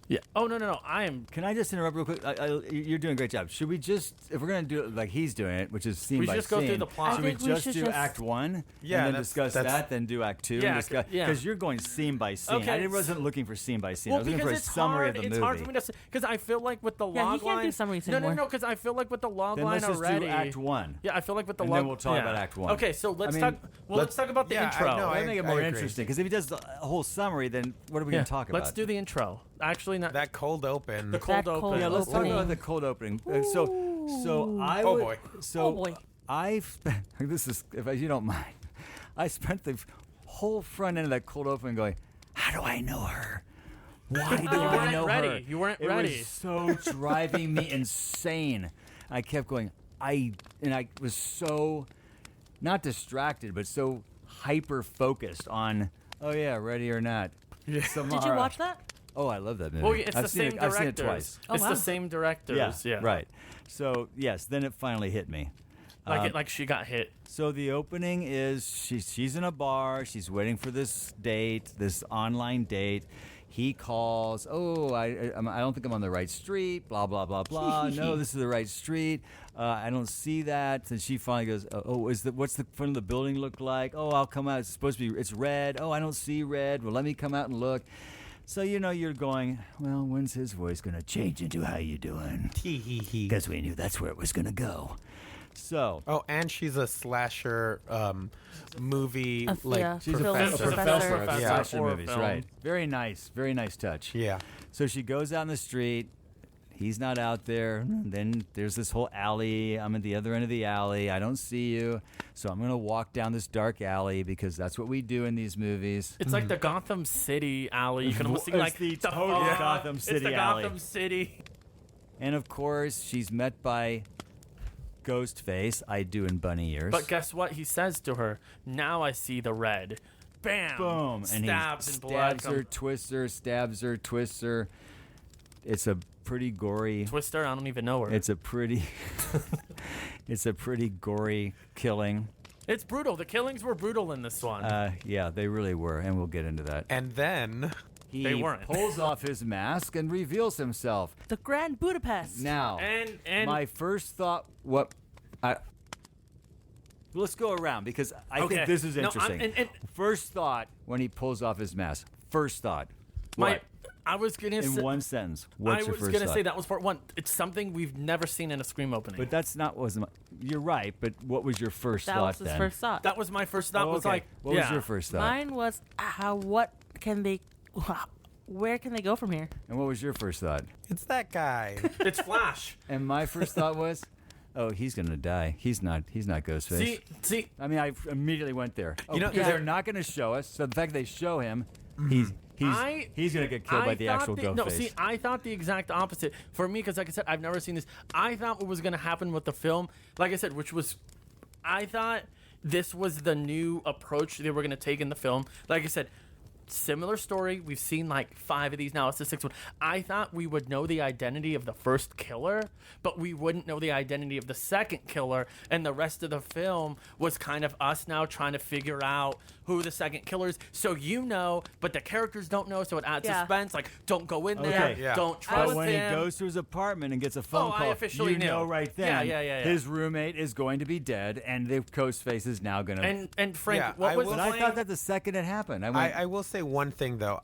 yeah. Oh, no. I am. Can I just interrupt real quick? You're doing a great job. Should we just, if we're going to do it like he's doing it, which is scene We by should just go scene, through the plot. should I we think we just should do just- Act 1 Yeah, and then that's- discuss that's- that, then do Act 2? Yeah, yeah. Because you're going scene by scene. Okay. I wasn't looking for scene by scene. I Well, was looking because for a it's summary hard. of the It's movie. hard for me to because I feel like with the Yeah, he log can't line. do summaries no, anymore. because I feel like with the log Then line let's just already. do Act 1. Yeah, I feel like with the And log. then we'll talk about Act 1. Okay, so let's I talk. mean, Let's talk about the yeah, intro. I I make it more agree. interesting because if he does the whole summary, then what are we going to talk about? Let's do the intro. Actually, not That cold open. the cold That open. cold Yeah, let's talk opening. about the cold opening. So I Oh, would, boy. So Oh, boy. I've this is if you don't mind, I spent the whole front end of that cold opening going, how do I know her? Why do I weren't know ready. her? You weren't it ready. was so driving me insane. I kept going. I was so not distracted, but so hyper focused on. Oh yeah, ready or not. Did you Samara. watch that? Oh, I love that movie. Well, it's I've the seen same it, I've directors. seen it twice. Oh, It's wow. the same directors. Yeah. Right. So yes, then it finally hit me. Like she got hit. So the opening is she's in a bar. She's waiting for this date, this online date. He calls. Oh, I don't think I'm on the right street. Blah blah blah blah. No, this is the right street. I don't see that. And she finally goes. Oh, what's the front of the building look like? Oh, I'll come out. It's supposed to be. It's red. Oh, I don't see red. Well, let me come out and look. So you're going. Well, when's his voice gonna change into how you doing? Because we knew that's where it was gonna go. So. Oh, and she's a slasher movie like yeah, She's a film professor professor. of Yeah. slasher Horror movies, film. right? Very nice touch. Yeah. So she goes out in the street. He's not out there. Then there's this whole alley. I'm at the other end of the alley. I don't see you. So I'm going to walk down this dark alley because that's what we do in these movies. It's like the Gotham City alley. You can almost see It's like the total fog. Gotham It's City the alley. Gotham City. And of course, she's met by Ghostface. I do in bunny ears. But guess what he says to her? Now I see the red. Bam. Boom. And he Stabs and blood. stabs her, twists her, stabs her, twists her. It's a pretty gory... Twister. I don't even know her. It's a pretty, it's a pretty gory killing. It's brutal. The killings were brutal in this one. Yeah, they really were, and we'll get into that. And then He They weren't. pulls off his mask and reveals himself. The Grand Budapest. Now, and my first thought, let's go around because I Okay. think this is No, interesting. and- First thought when he pulls off his mask. First thought. my, What? I was gonna In say. one sentence. I What's your was first gonna thought? say that was part one. It's something we've never seen in a Scream opening. But that's not you're right. But what was your first That thought was his then? first thought. that was my first thought. Oh, Was okay. like, what yeah. was your first thought? Mine was what can they? Where can they go from here? And what was your first thought? it's that guy. It's Flash. And my first thought was, oh, he's gonna die. He's not Ghostface. See. I mean, I immediately went there. You know, because Yeah. they're not going to show us. So the fact they show him, he's going to get killed by the actual Ghostface. No, see, I thought the exact opposite. For me, because like I said, I've never seen this. I thought what was going to happen with the film, like I said, I thought this was the new approach they were going to take in the film. Like I said, similar story. We've seen like 5 of these now. It's the 6th one. I thought we would know the identity of the first killer, but we wouldn't know the identity of the second killer. And the rest of the film was kind of us now trying to figure out who the second killer is. So but the characters don't know. So it adds Yeah. suspense. Like, don't go in there. Okay. Yeah. Don't But trust when him. he goes to his apartment and gets a phone Oh, I call, officially you knew. know right then Yeah. his roommate is going to be dead, and the Ghostface is now going to... and Frank, Yeah, what I was will- But I thought that the second it happened. I will say one thing though.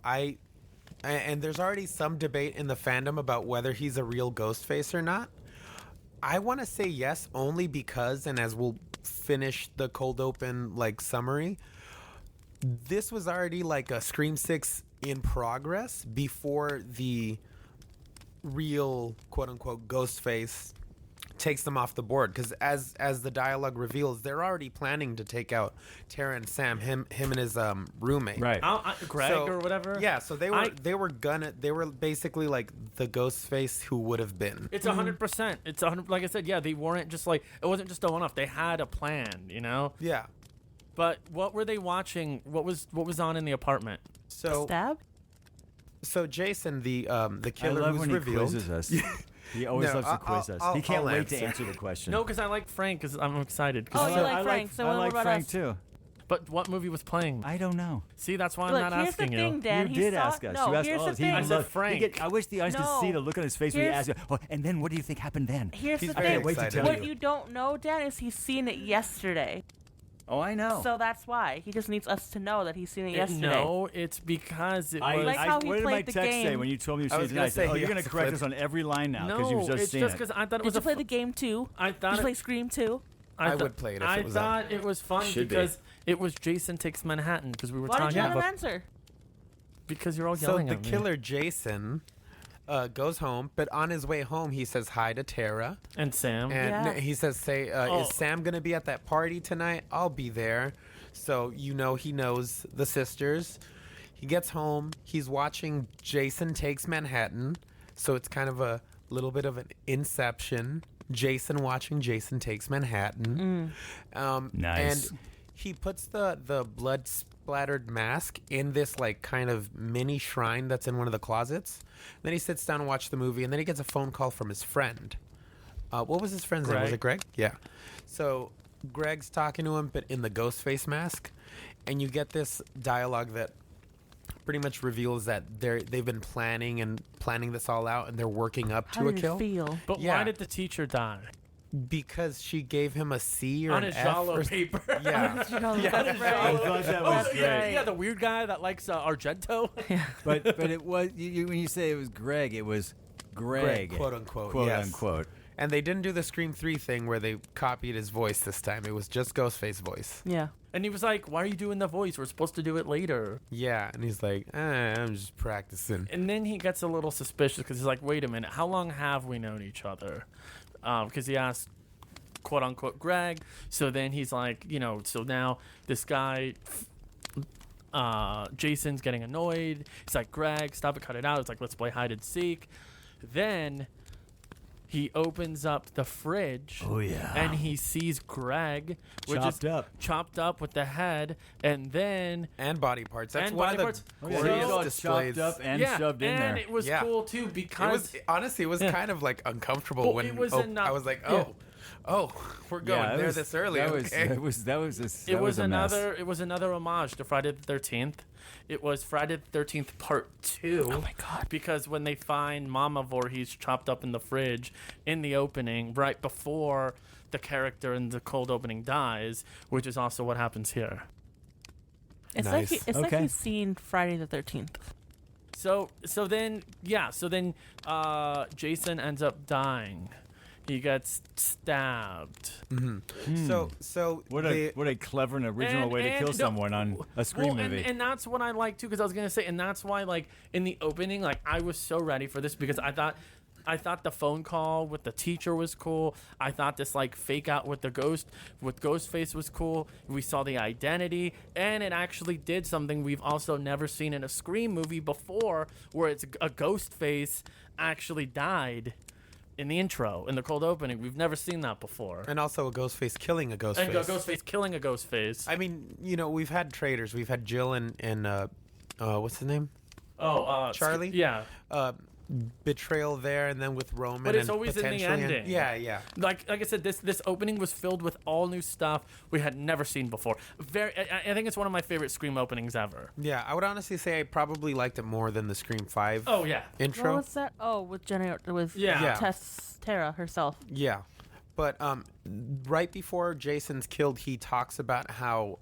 And there's already some debate in the fandom about whether he's a real Ghostface or not. I want to say yes only because, and as we'll finish the cold open like summary, this was already like a Scream 6 in progress before the real quote unquote Ghostface takes them off the board because as the dialogue reveals, they're already planning to take out Tara and Sam, him and his roommate, Right. Greg So- or whatever. Yeah, so they were basically like the Ghostface who would have been. It's 100%. It's 100. Like I said, yeah, they weren't just like it wasn't just a one-off. They had a plan, you know. Yeah. But what were they watching? What was on in the apartment? So Jason, the I killer love who's when he revealed. quizzes us. He always No, loves to quiz us. He can't I'll wait to answer. answer the question. No, because I like Frank. Because I'm excited. Oh, 'Cause- you like Frank, so I what like about Frank us? too. But what movie was playing? I don't know. See, that's why I'm Look, not here's asking the you. thing, Dan. You He did saw, ask us. No, you asked here's all the of us. thing. I said Frank. I wish the audience could see No. the look on his face when he Here's- asked, oh, and then what do you think happened then? Here's He's the very thing. Wait to excited. tell What you. you don't know, Dan, is he's seen it yesterday. Oh, I know. So that's why. He just needs us to know that he's seen it yesterday. No, it's because it I, was. Like how he what did my played the text say game. when you told me you I seen was it gonna tonight? say Oh, he you're going has to to correct play us on every line now because no, you've just it's seen just it. because I thought it Did was you a play the game too? I Did thought you it- play Scream 2? I would play it if it was on. thought it was fun Should be. because it was Jason Takes Manhattan because we were Why did talking you let him about answer? because you're all So yelling the at me. killer Jason goes home, but on his way home he says hi to Tara, And Sam. and Yeah. he says, "Say, Oh. is Sam gonna be at that party tonight? I'll be there." So he knows the sisters. He gets home. He's watching Jason Takes Manhattan. So it's kind of a little bit of an inception. Jason watching Jason Takes Manhattan. Nice. And he puts the blood splattered mask in this like kind of mini shrine that's in one of the closets. Then he sits down and watches the movie, and then he gets a phone call from his friend. What was his friend's name? Was Greg. it Greg? Yeah. So Greg's talking to him, but in the Ghostface mask, and you get this dialogue that pretty much reveals that they've been planning this all out, and they're working up How to a did kill. it feel? But Yeah. why did the teacher die? Because she gave him a C or On an his F Jalo or paper. Yeah. That's I right. thought that was That's great. right. Yeah, the weird guy that likes Argento. But it was when you say it was Greg, it was Greg, quote unquote. quote yes. unquote. And they didn't do the Scream 3 thing where they copied his voice this time. It was just Ghostface voice. Yeah. And he was like, "Why are you doing the voice? We're supposed to do it later." Yeah, and he's like, I'm just practicing. And then he gets a little suspicious because he's like, "Wait a minute, how long have we known each other?" Because he asked, "quote unquote," Greg. So then he's like, so now this guy, Jason's getting annoyed. He's like, "Greg, stop it, cut it out." It's like, "Let's play hide and seek." Then he opens up the fridge. Oh, yeah. And he sees Greg, which Chopped is up. chopped up with the head, and then And body parts. That's And one body of parts. the Oh, yeah, glorious he was displays. chopped up and yeah, shoved in and there. it was Yeah. cool too It because was honestly, it was Yeah. kind of like uncomfortable Well, when it was I was like, oh, we're going Yeah, it there was- this early. That okay. was that was a, that it was a mess. another homage to Friday the 13th. It was Friday the 13th Part 2. Oh my God. Because when they find Mama Voorhees chopped up in the fridge in the opening, right before the character in the cold opening dies, which is also what happens here. It's Nice. like Okay. he's seen Friday the 13th. So then Jason ends up dying. He gets stabbed. So What the- a clever and original way to kill no, someone on a Scream well, movie. And that's what I like too, because I was gonna say, and that's why like in the opening, like I was so ready for this because I thought the phone call with the teacher was cool. I thought this like fake out with the Ghostface was cool. We saw the identity, and it actually did something we've also never seen in a Scream movie before, where it's a Ghostface actually died in the intro, in the cold opening. We've never seen that before. and also a Ghostface killing a Ghostface. And a Ghostface killing a Ghostface. I mean, we've had traitors. We've had Jill and what's his name? Charlie? Yeah. Betrayal there, and then with Roman. But it's and always in the potentially ending. Yeah. Like I said, this opening was filled with all new stuff we had never seen before. I think it's one of my favorite Scream openings ever. Yeah, I would honestly say I probably liked it more than the Scream 5 Oh yeah. intro. What was that? Oh, with Yeah. Yeah. Tara herself. Yeah. But right before Jason's killed, he talks about how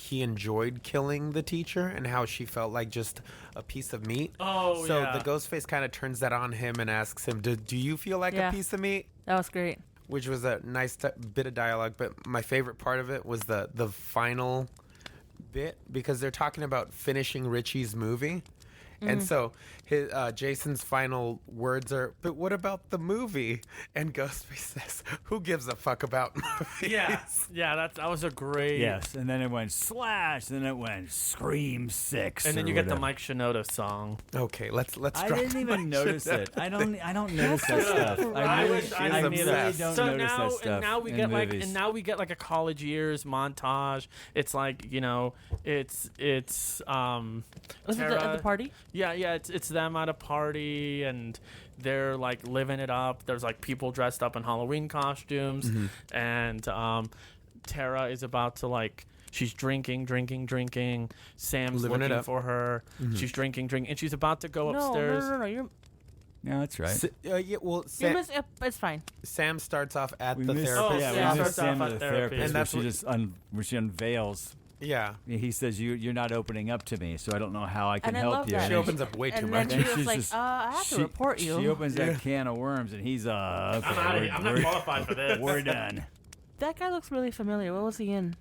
he enjoyed killing the teacher and how she felt like just a piece of meat. Oh, so yeah. the Ghostface kind of turns that on him and asks him, do you feel like Yeah. a piece of meat? That was great. Which was a nice bit of dialogue. But my favorite part of it was the final bit, because they're talking about finishing Richie's movie. And so Jason's final words are, "But what about the movie?" And Ghostface says, "Who gives a fuck about movies?" Yeah, that was a great. Yes, and then it went Slash, then it went Scream 6. And then or you get the whatever. Mike Shinoda song. Okay, let's I drop didn't even my notice shit. it. I don't notice that stuff. I really, wish I I knew really that. don't So notice now, that stuff. and now we in get movies. and now we get like a college years montage. It's like it's Was it at the party? Yeah, it's them at a party and they're like living it up. There's like people dressed up in Halloween costumes, and Tara is about to like. She's drinking. Sam's Living it looking up. for her. She's drinking, and she's about to go upstairs. No. You're No, that's right. Yeah, well, it's fine. Sam starts off at We the missed, therapist. yeah, yeah. we missed Starts off Sam at at the therapy. therapist, And that's where she unveils. Yeah. He says, "You're not opening up to me, so I don't know how I can And I help love you." that. She then opens up way too And much. then And she was she's like, just- I have to report you. She opens that can of worms, and he's okay. I'm out of here. I'm not we're- qualified for this. We're done. That guy looks really familiar. What was he in?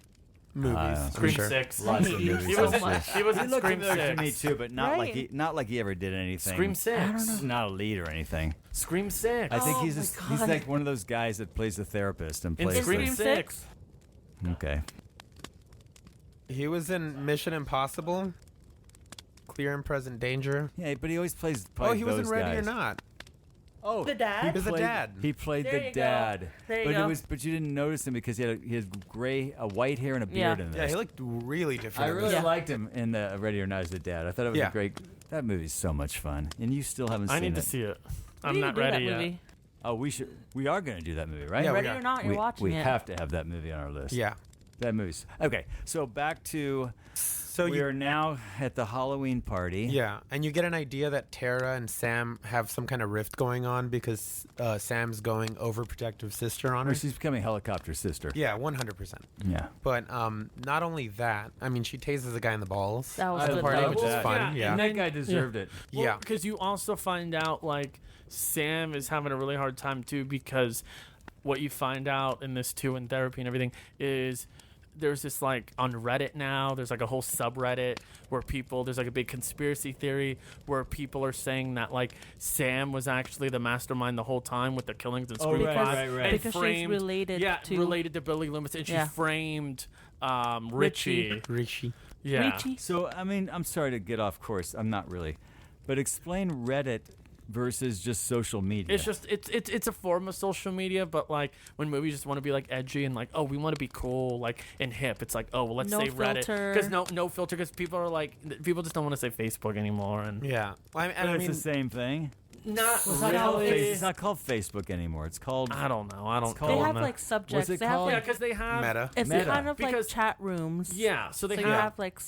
Movies. I'm Scream sure. 6. Lots of He movies. He so was in, much. he was He in looked Scream familiar 6. to me too, but not Right. like he ever did anything. Scream 6. He's not a lead or anything. Scream 6. I think Oh he's my he's God. like one of those guys that plays the therapist and in plays Scream Scream 6. Okay. He was in Mission Impossible, Clear and Present Danger. Yeah, but he always plays. Oh, he was in those Ready or guys. Not. Oh, The dad? He He was the played- dad. He played There the you go. dad. There you but go. but you didn't notice him because he had white hair and a beard Yeah. in this. Yeah, he looked really different. I in really this. Yeah. liked him in the Ready or Not as the dad. I thought it was Yeah. a great. That movie's so much fun, and you still haven't I seen need it. to see it. We I'm need not to do ready that yet. movie. Oh, we are going to do that movie, right? Yeah, we Ready are. or not, you're watching we it. have to have that movie on our list. Yeah. That movie's okay. So back to So we you are now at the Halloween party. Yeah, and you get an idea that Tara and Sam have some kind of rift going on because Sam's going overprotective sister on her. Or she's becoming helicopter sister. Yeah, 100%. Yeah. But not only that, I mean, she tases a guy in the balls That was at the good, party, though. which is Well, fun. yeah, Yeah. And that guy deserved it. Yeah. Because you also find out, like, Sam is having a really hard time, too, because what you find out in this, too, in therapy and everything, is there's this, like, on Reddit now, there's, like, a whole subreddit where there's, like, a big conspiracy theory where people are saying that, like, Sam was actually the mastermind the whole time with the killings in Oh, Scream right, 5. right, right. And Because she's framed, related to- related to Billy Loomis, and she Yeah. framed Richie. Rishi. Yeah. Richie. So I mean, I'm sorry to get off course. I'm not really, but explain Reddit versus just social media. It's just it's a form of social media, but like when movies just want to be like edgy and like, oh, we want to be cool, like, and hip. It's like, oh, well, let's No say Reddit filter. because no filter, because people are like, people just don't want to say Facebook anymore, and Yeah. But I it's mean, the same thing. not It's not, called really. it's not called Facebook anymore. It's called. I don't know. I don't. It's They called- have know. like subjects. it They have, called? yeah, like, because they have Meta. it's Meta. kind of like Because- chat rooms. Yeah, so they So you have. have like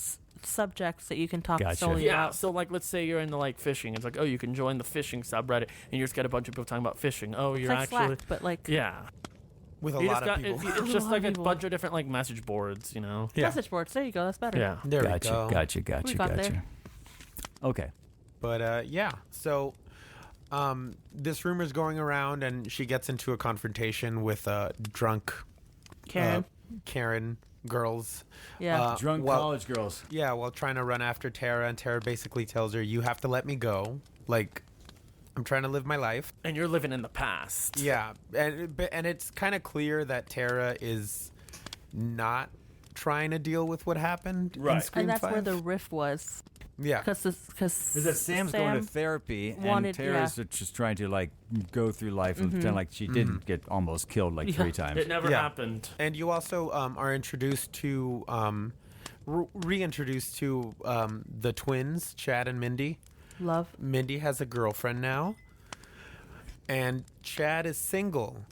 subjects that you can talk Gotcha. solely Yeah, about. so like let's say you're into like fishing. It's like, oh, you can join the fishing subreddit, and you just get a bunch of people talking about fishing. Oh, It's you're like actually Slack, but like yeah. with a You lot just got, of people. it's A just lot like of a people. bunch of different like message boards, you know. Yeah. message boards. There you go. That's better. Yeah. There we Gotcha, go. gotcha, We gotcha, got gotcha. there. Okay. But yeah, so this rumor's going around, and she gets into a confrontation with drunk Karen. Karen girls. Yeah. Drunk well- college girls. Yeah, while trying to run after Tara, and Tara basically tells her, "You have to let me go. Like, I'm trying to live my life." And you're living in the past. Yeah, and it's kind of clear that Tara is not trying to deal with what happened in Right. Scream And that's 5. where the riff was. Yeah. Because Is that Sam's going to therapy and wanted- Tara's just trying to like go through life and pretend like she didn't get almost killed like 3 times. It never Yeah. happened. And you also are introduced to, reintroduced to the twins, Chad and Mindy. Love. Mindy has a girlfriend now, and Chad is single,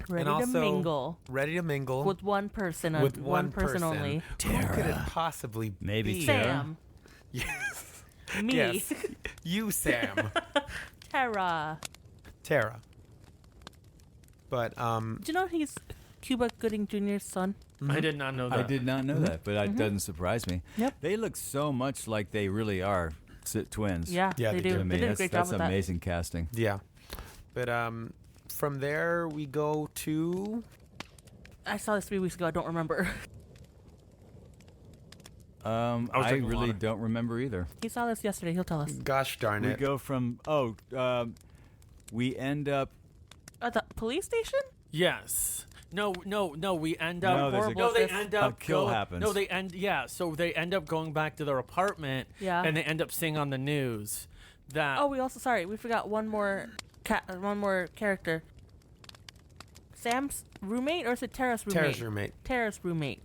Ready and to also mingle ready to mingle with one person. with one person only. Who could it possibly Maybe be? Tara. Sam. Yes. Me. Yes. You, Sam. Tara. Tara. But Do you know he's Cuba Gooding Jr.'s son? I did not know that. I did not know that, but it doesn't surprise me. Yep. They look so much like they really are twins. Yeah, Yeah, they they do. do. I mean, They did a that's, great job that's with that. amazing casting. yeah. But from there we go to I saw this 3 weeks ago. I don't remember. I drinking really water. don't remember either. He saw this yesterday. He'll tell us. Gosh darn We it. go from we end up. At the police station? Yes. No. We end up. No, there's a- no, they end up. A kill happens. No, they end. Yeah. So they end up going back to their apartment. Yeah. And they end up seeing on the news that. Oh, we forgot one more character. Sam's roommate, or is it Tara's roommate? Tara's roommate. Tara's roommate.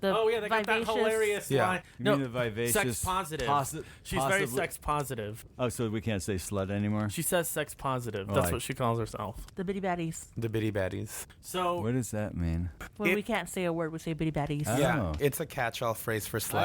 The Oh yeah, they got that vivacious- hilarious Yeah. line. You No, mean the vivacious, sex positive. She's very sex positive. Oh, so we can't say slut anymore. She says sex positive. Oh, That's I- what she calls herself. The bitty baddies. The bitty baddies. So What does that mean? When It- we can't say a word, we say bitty baddies. Oh. Yeah, it's a catch-all phrase for sluts.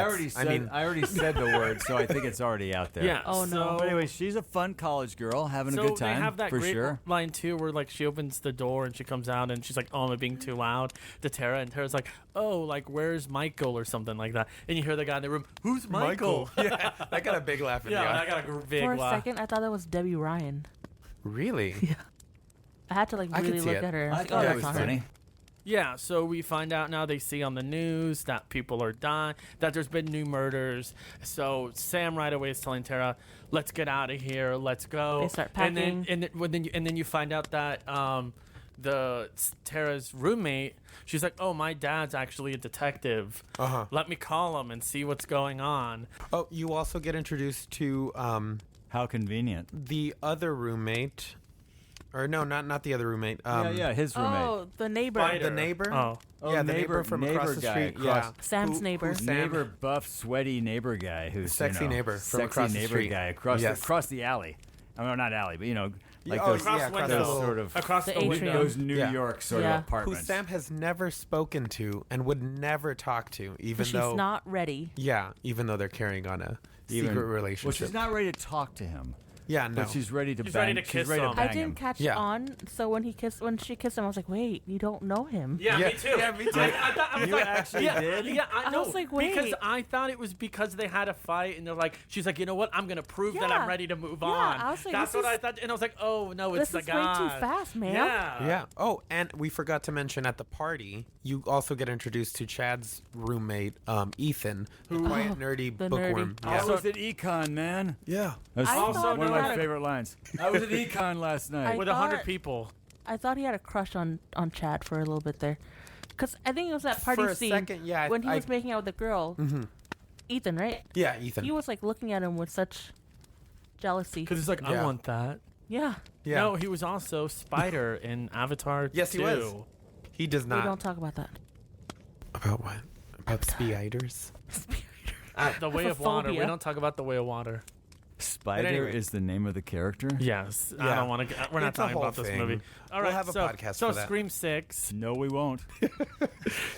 I already said the word, so I think it's already out there. yeah. Oh, no. so- But anyway, she's a fun college girl having a So good time they have that for great sure. line too, where like she opens the door and she comes out and she's like, "Oh, am I being too loud?" to Tara, and Tara's like, "Oh, like where's Michael or something like that?" And you hear the guy in the room, "Who's Michael?" yeah, I got a big laugh in Yeah, the and eye. I got a big For a laugh. second, I thought that was Debbie Ryan. Really? I had to like I could really see look it. at her. I was I like, thought oh, it that's was not her. funny. Yeah, so we find out now they see on the news that people are dying, that there's been new murders. So Sam right away is telling Tara, "Let's get out of here. Let's go." They start And packing. then you find out that Tara's roommate, she's like, "Oh, my dad's actually a detective. Uh-huh. Let me call him and see what's going on." Oh, you also get introduced to How convenient. the other roommate. Or no, not the other roommate. Yeah, his roommate. Oh, the neighbor. Spider. The neighbor? Oh. Yeah, the neighbor from across the guy street. across- Yeah. Sam's neighbor. who's Sam? Neighbor, buff, sweaty neighbor guy who's Sexy neighbor from sexy across the neighbor street. guy across Yes. across the alley. I mean, not alley, but like oh, those, Across yeah, the across window. the sort of Across The the, atrium. window. those New Yeah. York sort Yeah. of who apartments. Sam has never spoken to and would never talk to, even She's though not ready. even though they're carrying on a Even- secret Well, relationship. she's not ready to talk to him, yeah, no. but she's ready to She's bang. ready to kiss ready to him. bang I didn't him. catch Yeah. on, so when she kissed him, I was like, wait, you don't know him. Yeah, Yeah. me too. Yeah, me too. I was You like, actually yeah, did? Yeah, I I know. was like, because wait. I thought it was because they had a fight, and they're like, she's like, you know what? I'm gonna prove that Yeah. I'm ready to move Yeah, on. I was like, that's this what I is- thought, and I was like, oh no, it's This the is way guy. too fast, man. Yeah. Yeah. Oh, and we forgot to mention at the party, you also get introduced to Chad's roommate, Ethan, the quiet, nerdy the bookworm. nerdy. I Yeah. was at econ, man. Yeah. That's I thought one of he my had a- favorite lines. I was at econ last night. With I 100 thought- people. I thought he had a crush on Chad for a little bit there. Because I think it was that party For a scene second, yeah, when he I- was making out with the girl. Ethan, right? Yeah, Ethan. He was like looking at him with such jealousy. Because he's like, I Yeah. want that. Yeah. yeah. No, he was also Spider in Avatar Yes, 2. he was. He does We not. don't talk about that. About what? About spiders? The Way of Water. We phobia. don't talk about The Way of Water. Spider anyway. is the name of the character. Yes. I Yeah. don't want to. We're not It's a talking whole about this thing. movie. All We'll right. have a so, podcast so for that. Scream 6. No, we won't.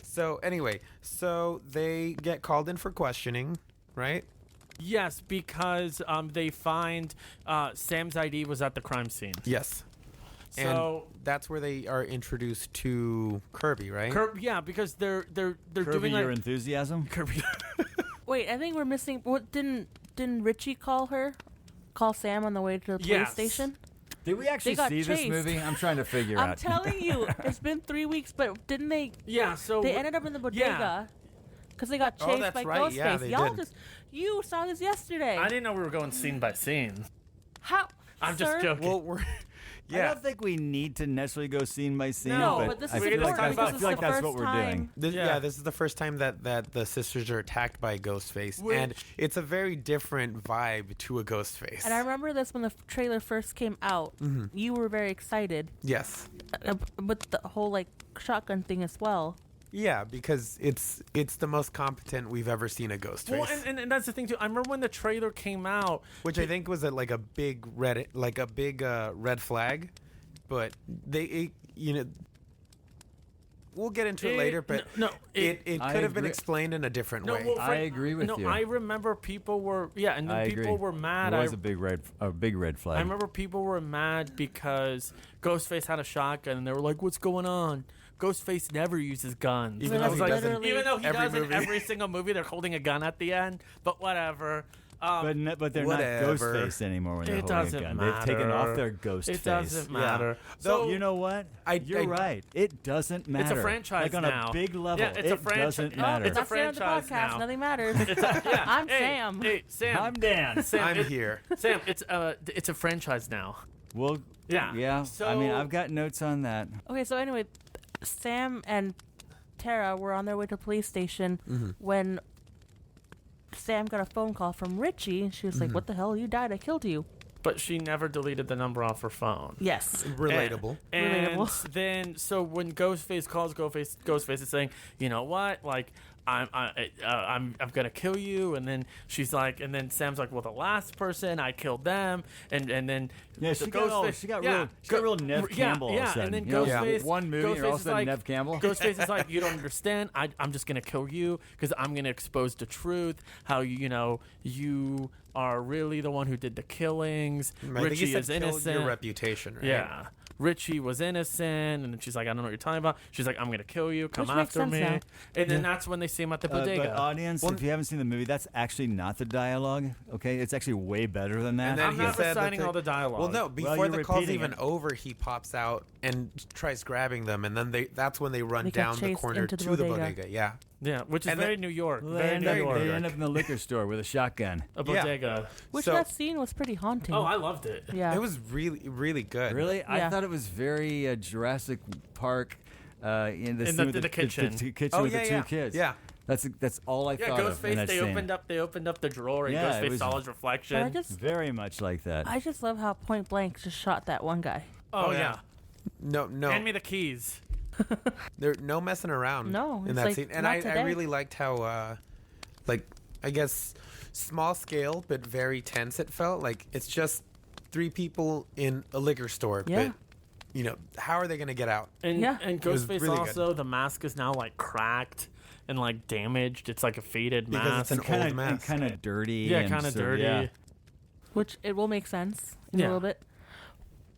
So anyway, so they get called in for questioning, right? Yes, because they find Sam's ID was at the crime scene. Yes. So and that's where they are introduced to Kirby, right? yeah, because they're Kirby, doing your like enthusiasm. Kirby. Wait, I think we're missing. What didn't Richie call Sam on the way to the police Yes. station? Did we actually got see this chased. movie? I'm trying to figure I'm out. telling you, it's been 3 weeks, but didn't they? Yeah. So They ended up in the bodega because they got Oh, chased that's by right. Yeah, Ghostface. they Y'all did. you saw this yesterday. I didn't know we were going scene by scene. How? I'm sir? just joking. Well, we're I yeah. don't think we need to necessarily go scene by scene. No, but this I is feel important like, because I this feel is like the that's first what we're time. doing. This, Yeah. yeah, this is the first time that the sisters are attacked by Ghostface, Which- and it's a very different vibe to a Ghostface. And I remember this when the trailer first came out. Mm-hmm. You were very excited Yes, with the whole like shotgun thing as well. yeah, because it's the most competent we've ever seen a Ghostface, Well, and that's the thing too. I remember when the trailer came out. which I think was a big red red flag, but we'll get into it later. But it I could have been agree. explained in a different No, way. well, I agree with you. I remember people were and then I people agree. were mad. It was a big red flag. I remember people were mad because Ghostface had a shotgun, and they were like, "What's going on?" Ghostface never uses guns. Even And I though was he like, does in even though he every does in movie. every single movie, they're holding a gun at the end. But whatever. But they're Whatever. not Ghostface anymore when they're It holding a doesn't gun. matter. They've taken off their ghost It face. doesn't matter. So you know what? You're I- right. It doesn't matter. It's a franchise like on now. a big level. Yeah, it's a it franchise. doesn't No, matter. it's a That's the end of the franchise podcast. now. Nothing matters. Yeah. I'm Hey, Sam. Hey, Sam. I'm Dan. Sam, I'm here. Sam, it's a franchise now. Well, Yeah. yeah. I mean, So- I've got notes on that. Okay, so anyway, Sam and Tara were on their way to the police station Mm-hmm. when Sam got a phone call from Richie. She was like, "What the hell? You died. I killed you." But she never deleted the number off her phone. Yes. Relatable. And Relatable. then, so when Ghostface calls Ghostface is saying, you know what, like I'm gonna kill you, and then she's like, and then Sam's like, well, the last person I killed them, and then Yeah, the she got real Nev Campbell all of a yeah, sudden. and then You know, Ghostface one movie, and Ghostface all of a is sudden like, Nev Campbell. Ghostface is like, you don't understand. I'm just gonna kill you because I'm gonna expose the truth. How you are really the one who did the killings. I think Richie he said is kill innocent. your reputation, right? Yeah. Richie was innocent, and then she's like, I don't know what you're talking about. She's like, I'm gonna kill you. Come Which makes after sense me. now. And then that's when they see him at the bodega. But audience, if you haven't seen the movie, that's actually not the dialogue. Okay, it's actually way better than that. And then I'm he not said that reciting all the dialogue. Well, no, before you're the call's repeating even it. over, he pops out and tries grabbing them, and then that's when they run They get down the chased corner into to the the bodega. bodega. Yeah. Yeah, which is And very then- New York. They Very end, New up, York. they end up in the liquor store with a shotgun. A bodega. Which So- that scene was pretty haunting. Oh, I loved it. yeah. It was really, really good. Really? I Yeah. thought it was very Jurassic Park in the In scene the with kitchen. The kitchen Oh, with yeah, the two yeah. kids. Yeah. That's all I Yeah, thought of in Ghostface. that They scene. opened up the drawer, and Yeah, it Ghostface was- saw his But reflection. Very much like that. I just love how point blank just shot that one guy. Oh, Oh, yeah. yeah. No, Hand me the keys. there's no messing around. No, in it's that like, scene, and not I today. really liked how, I guess, small scale but very tense. It felt like it's just 3 people in a liquor store. Yeah. But how are they gonna get out? And Yeah. and was Ghostface really also, the mask is now like cracked and like damaged. It's like a faded Because mask. it's an Kinda- old mask. kind of dirty. yeah, and kind of so- dirty. yeah. Which it will make sense in Yeah. a little bit.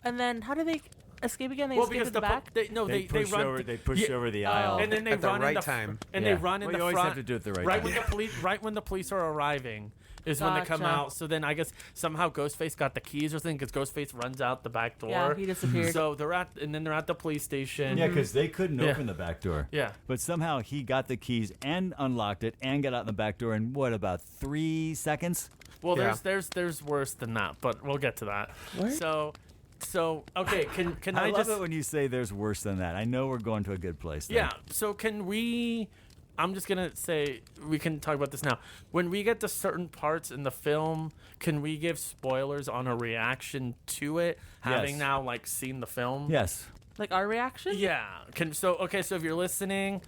And then how do they escape again? They Well, escape because to the back? they Push run over. They push yeah, over the Oh. aisle. and then they At the run right in the time. and Yeah. they run in Well, the you always front. have to do it the right right time. when the police are arriving is when they come Gotcha. out. So then I guess somehow Ghostface got the keys or something because Ghostface runs out the back door. Yeah, he disappeared. So they're at the police station. Yeah, because they couldn't Yeah. open the back door. Yeah. But somehow he got the keys and unlocked it and got out the back door in what, about 3 seconds? Well, Yeah. there's worse than that, but we'll get to that. What? So okay, can I I love just it when you say there's worse than that. I know we're going to a good place. There. yeah? So can we? I'm just gonna say we can talk about this now. When we get to certain parts in the film, can we give spoilers on a reaction to it, having Yes. now like seen the film? Yes. Like our reaction? Yeah. So if you're listening,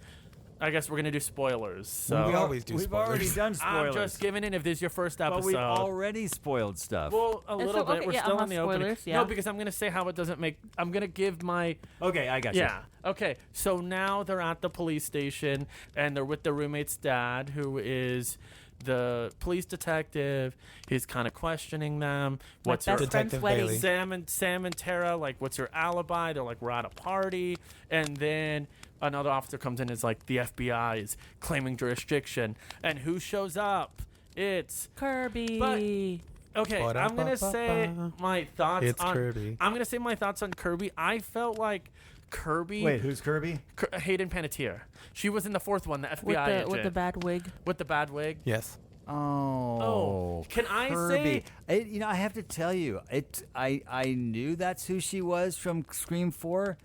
I guess we're gonna do spoilers. So We always do We've spoilers. already done I'm spoilers. just giving it if this is your first episode. but we've already spoiled stuff. well, a It's little okay, bit. We're yeah, still I'll in the have opening. spoilers, yeah. No, because I'm gonna say how it doesn't make. I'm gonna give my. Okay, I got you. Yeah. Okay. So now they're at the police station and they're with their roommate's dad, who is the police detective. He's kind of questioning them. My What's your best friend's Detective wedding. Bailey. Sam and Tara, like, what's your alibi? They're like, we're at a party. And then another officer comes in and is like, the FBI is claiming jurisdiction. And who shows up? It's Kirby. okay. I'm gonna say Ba-da-ba-ba-ba. my thoughts It's on Kirby. I'm gonna say my thoughts on Kirby. I felt like Kirby Wait, who's Kirby? Hayden Panettiere. She was in the fourth one, the FBI with agent the bad wig. with the bad wig. Yes. Oh, Can I Kirby. say- I have to tell you, I knew that's who she was from Scream 4,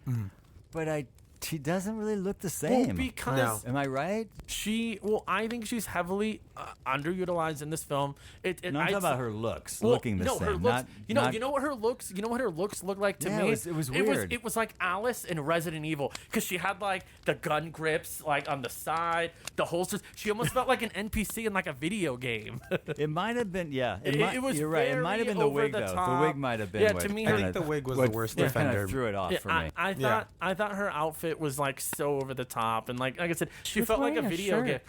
but she doesn't really look the Well, same. because No. Am I right? I think she's heavily underutilized in this film. No, I'm talking about her looks, Well, looking the no, same. her looks. not, you know not- what her looks. You know what her looks look like to Yeah, me. it was weird. It was like Alice in Resident Evil because she had like the gun grips like on the side, the holsters. She almost felt like an NPC in like a video game. It might have been, yeah. It was You're right. It might have very been the over wig, the though. top. The wig might have been. Yeah, what to me, I kinda- think the wig was what- the worst what kinda offender. threw it off Yeah, for me. I Yeah. thought her outfit was like so over the top and like I said, she was felt like a wearing a video shirt. game.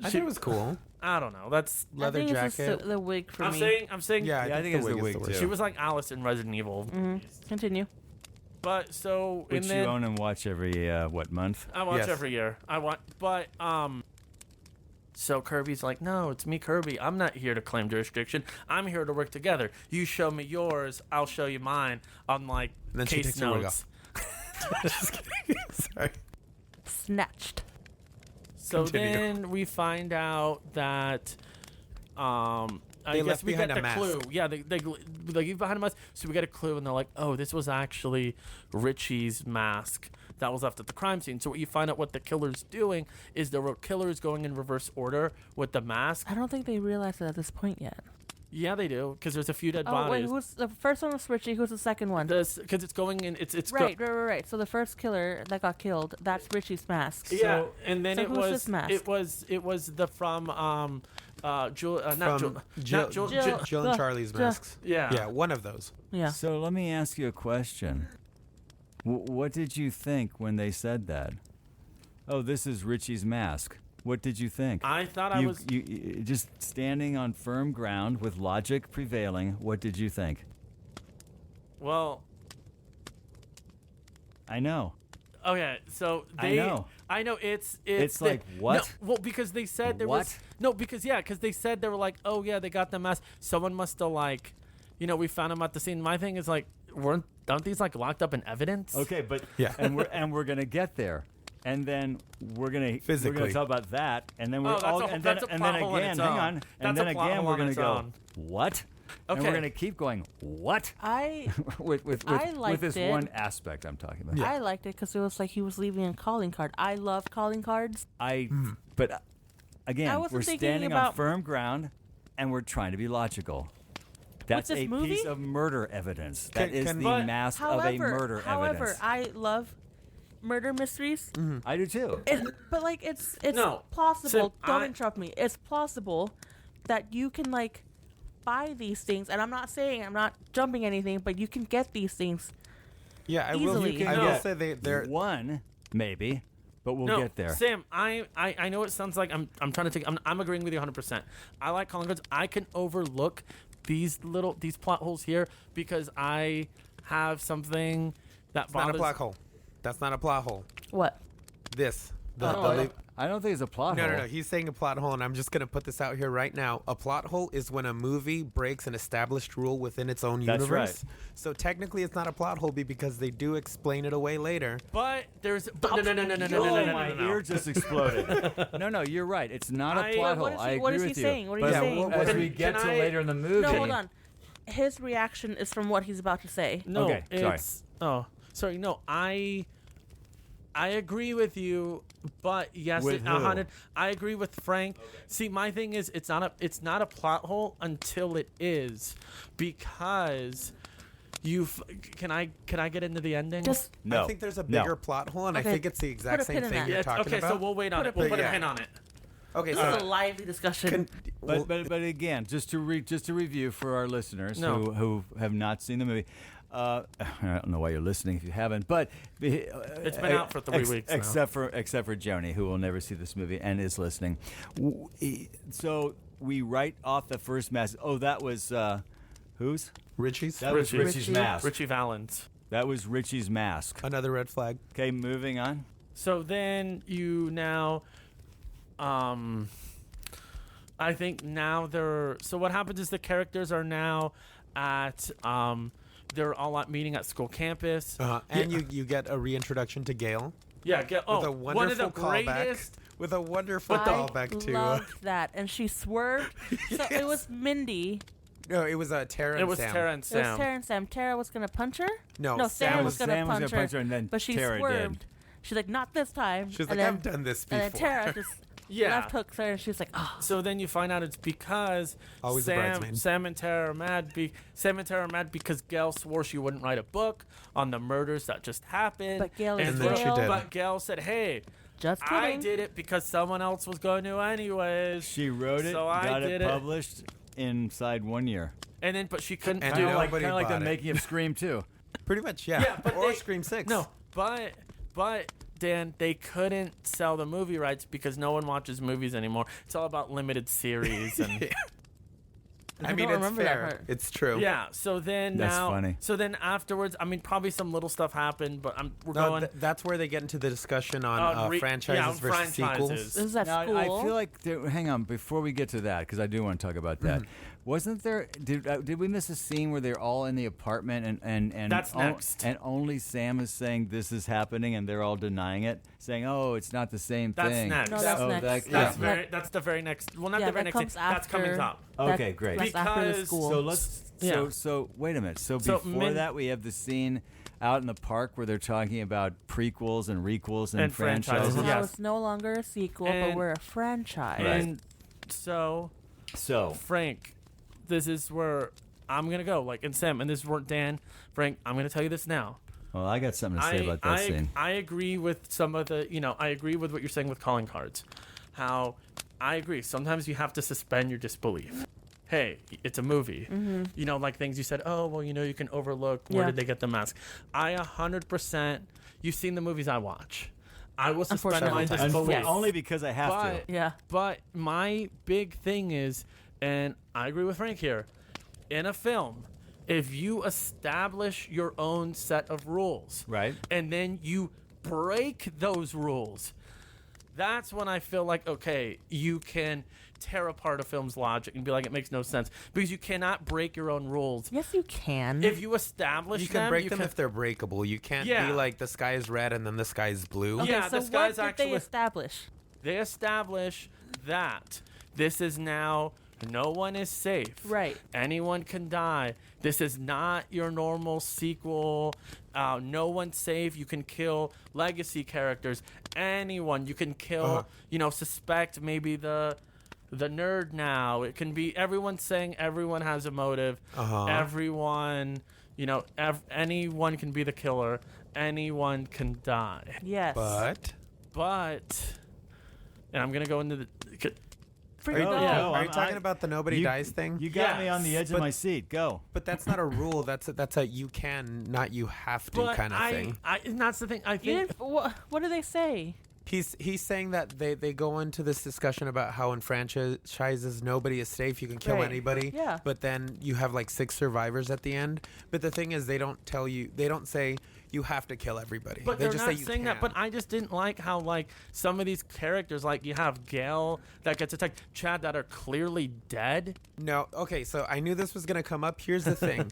I think it was cool. I don't know. That's Leather I think it's jacket. just the wig for I'm me. saying. Yeah, Yeah, I think the it's the wig is wig, the too. worst. She was like Alice in Resident Evil. Continue. But so Which and you then own and watch every, month? I watch Yes. every year. I watch, but So Kirby's like, no, it's me, Kirby. I'm not here to claim jurisdiction. I'm here to work together. You show me yours, I'll show you mine on like And then she case takes her wig notes. Just kidding. Sorry. Snatched. So Continue. then we find out that I They guess left we behind get a the mask. clue. Yeah, they leave behind a mask. So we get a clue, and they're like, oh, this was actually Richie's mask that was left at the crime scene. So what you find out what the killer's doing is the killer's going in reverse order with the mask. I don't think they realized it at this point yet. Yeah, they do, because there's a few dead Oh, wait, bodies. who's the first one was Richie? Who's the second one? Because it's going in. It's Right. So the first killer that got killed, that's Richie's mask. Yeah, and then so it who's was this mask? it was the from Jill, not From Jill, Jill, not Jill, Jill and Charlie's masks. yeah. Yeah, one of those. Yeah. So let me ask you a question. What did you think when they said that? Oh, this is Richie's mask. What did you think? I thought I was. You just standing on firm ground with logic prevailing. What did you think? Well, I know. okay, so I they. know. I know it's like, what? No, well, because they said there was What? no, because they said they were like, oh yeah, they got the mask. Someone must have like, we found them at the scene. My thing is like, aren't these like locked up in evidence? Okay, but Yeah. and we're gonna get there, and then we're gonna Physically. talk about that, and then we're Oh, all that's a- and then that's a and plot then hole in again, its hang own. on, and That's then a plot again hole we're on gonna its go own. what? And Okay. we're gonna keep going what I with I liked this it. one aspect I'm talking about. I liked it because it was like he was leaving a calling card. I love calling cards. But again, I wasn't we're thinking standing on about- firm ground, and we're trying to be logical. That's this a movie? piece of murder evidence. That is can- the But mask However, of a murder evidence. I love murder mysteries. I do too. But like it's No. plausible. So Don't I- interrupt me. It's plausible that you can like buy these things, and I'm not saying I'm not jumping anything, but you can get these things. Yeah, I Easily. will. You I can will get say they're. One, maybe, but we'll No, get there. Sam, I know it sounds like I'm trying to take. I'm agreeing with you 100%. I like calling cards. I can overlook these plot holes here because I have something that It's not a bothers. plot hole. That's not a plot hole. What? This. The I don't think it's a plot hole. No. He's saying a plot hole, and I'm just going to put this out here right now. A plot hole is when a movie breaks an established rule within its own That's universe. right. So technically, it's not a plot hole because they do explain it away later. But there's no. Oh, my ear just exploded. No, you're right. It's not a plot What hole. is I he- what agree is he with you. saying? What are But you saying? as Can- we get can to I- later in the movie. No, hold on. His reaction is from what he's about to say. No, Okay, sorry. it's sorry. No, I agree with you, but yes, With who? 100. I agree with Frank. See, my thing is, it's not a plot hole until it is, because can I get into the ending? Just No. I think there's a No. bigger plot hole, and Okay, I think it's the put exact a same pin in thing that. you're Yeah, talking okay, about. so we'll wait on it. We'll put a yeah. pin on it. Okay, this is a so lively discussion. But again, just to review for our listeners No. who have not seen the movie. I don't know why you're listening if you haven't, but It's been out for 3 weeks now. except for Joni, who will never see this movie and is listening. So we write off the first mask. Oh, that was whose? Richie's That was Richie's Richie. mask. Richie Valens. That was Richie's mask. another red flag. Okay, moving on. So then you now, I think now so what happens is the characters are now at, they're all at meeting at school campus. And you get a reintroduction to Gail Yeah, with one a of wonderful the callback. greatest. With a wonderful I callback to. loved that, and she swerved. So it was Mindy. No, it was Tara and It was Sam. Tara and It Sam. was Tara and Sam. Tara was gonna punch her. No, Sam Sam was gonna Sam was punch gonna punch her, and then but she Tara swerved. did. She's like, not this time. She was and like, then, I've done this And before. then Tara just Yeah. left hooks her, and she was like, oh. So then you find out it's because Always a bridesmaid. Sam and Tara are mad. Sam and Tara are mad because Gail swore she wouldn't write a book on the murders that just happened. But Gail is And then she Gail. did. But Gail said, "Hey, Just I kidding. did it because someone else was going to anyways." She wrote it, So I got did it it. published inside 1 year. And then, but she couldn't And do Kind of nobody like the bought it. making of Scream 2. Pretty much, yeah. Yeah, but or they- Scream 6. No, but Dan, they couldn't sell the movie rights because no one watches movies anymore. It's all about limited series and I mean, don't it's remember that fair. part. It's true. Yeah. So then That's now, funny. so then afterwards, I mean, probably some little stuff happened, but we're No, going. that's where they get into the discussion on franchises versus sequels. This is at Now, school. I feel like hang on before we get to that because I do want to talk about that. Wasn't there? Did we miss a scene where they're all in the apartment and That's next. and only Sam is saying this is happening and they're all denying it, saying, "Oh, it's not the same That's thing." next. No, that's Oh, next. That's the very next. Well, not Yeah, the very that next. comes Scene. That's coming after- up. Okay, great. That's after the Because- school. So let's. Yeah. So wait a minute. So So before that, we have the scene out in the park where they're talking about prequels and requels and And franchises, franchises. Now yes. it's no longer a sequel, but And- we're a franchise. And so, So Frank, this is where I'm gonna go. Like, and Sam, and this is where Dan, Frank, I'm gonna tell you this now. well, I got something to say about that scene. I agree with some of the, I agree with what you're saying with calling cards. How I agree. Sometimes you have to suspend your disbelief. Hey, it's a movie. Like things you said, oh, well, you can overlook where Yeah. did they get the mask. I 100%, you've seen the movies I watch. I will suspend my Unfortunately. disbelief. Yes. Only because I have to. Yeah. But my big thing is, and I agree with Frank here, in a film, if you establish your own set of rules, Right. and then you break those rules, that's when I feel like, okay, you can tear apart a film's logic and be like, it makes no sense. Because you cannot break your own rules. Yes, you can. If you establish You can them, break them if they're breakable. You can't Yeah. be like the sky is red and then the sky is blue. okay, Yeah, so this guy's what did actually- they establish? they establish that this is now no one is safe. Right. Anyone can die. This is not your normal sequel. No one's safe. You can kill legacy characters. Anyone you can kill. Suspect maybe the nerd now. It can be everyone saying everyone has a motive. Everyone, anyone can be the killer. Anyone can die. Yes. But And I'm gonna go into the. are you, Go. Yeah. are you I'm- talking about the nobody dies thing? You got me on the Yes, edge of my seat. Go. But that's not a rule. That's a you can, not you have to But kind of thing. and that's the thing. I You think. didn't, what do they say? He's saying that they go into this discussion about how in franchises nobody is safe. You can kill Right. anybody. Yeah. But then you have like 6 survivors at the end. But the thing is, they don't say you have to kill everybody. But they they're just not say you saying that. can. But I just didn't like how some of these characters, you have Gail that gets attacked, Chad that are clearly dead. No, okay, so I knew this was going to come up. Here's the thing.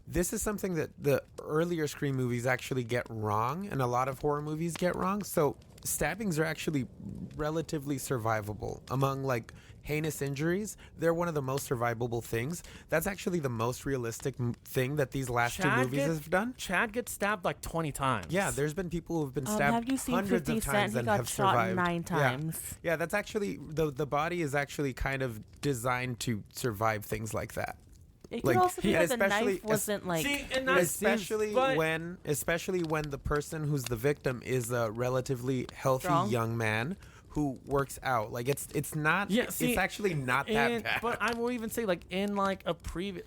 This is something that the earlier Scream movies actually get wrong, and a lot of horror movies get wrong. So stabbings are actually relatively survivable. Among heinous injuries, they're one of the most survivable things. That's actually the most realistic thing that these last 2 movies have done. Chad gets stabbed 20 times. Yeah, there's been people who have been stabbed Have you seen hundreds 50 of Cent? times He and got have shot survived. 9 times. Yeah, that's actually the body is actually kind of designed to survive things like that. It could also be and that the especially- knife wasn't See, and that's especially but- when the person who's the victim is a relatively healthy Strong? young man who works out. It's not. Yeah, see, it's actually not that bad. But I will even say, in a previous,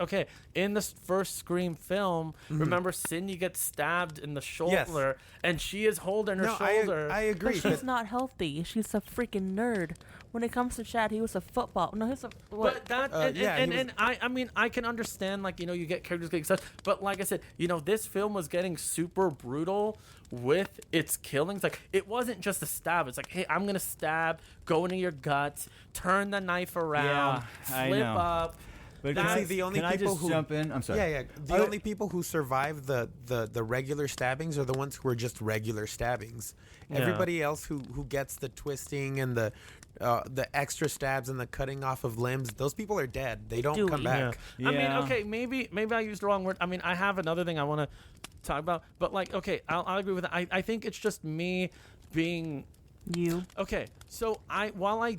in the first Scream film, remember Cindy gets stabbed in the shoulder, and she is holding her no, shoulder. I agree. But she's not healthy. She's a freaking nerd. When it comes to Chad, he was a football. No, he's a what? But that, yeah, he and I mean, I can understand, you get characters getting such, but like I said, this film was getting super brutal with its killings. It wasn't just a stab. It's hey, I'm gonna stab, go into your guts, turn the knife around, Yeah, I flip know. up. But But see, the only can I people just who jump in? I'm sorry. Yeah. The only people who survive the regular stabbings are the ones who are just regular stabbings. Yeah. Everybody else who gets the twisting and the extra stabs and the cutting off of limbs, those people are dead. They don't Dewey. come back. I mean, Yeah. okay, maybe I used the wrong word. I mean, I have another thing I want to talk about, but okay, I'll agree with that. I think it's just me being You. okay. So I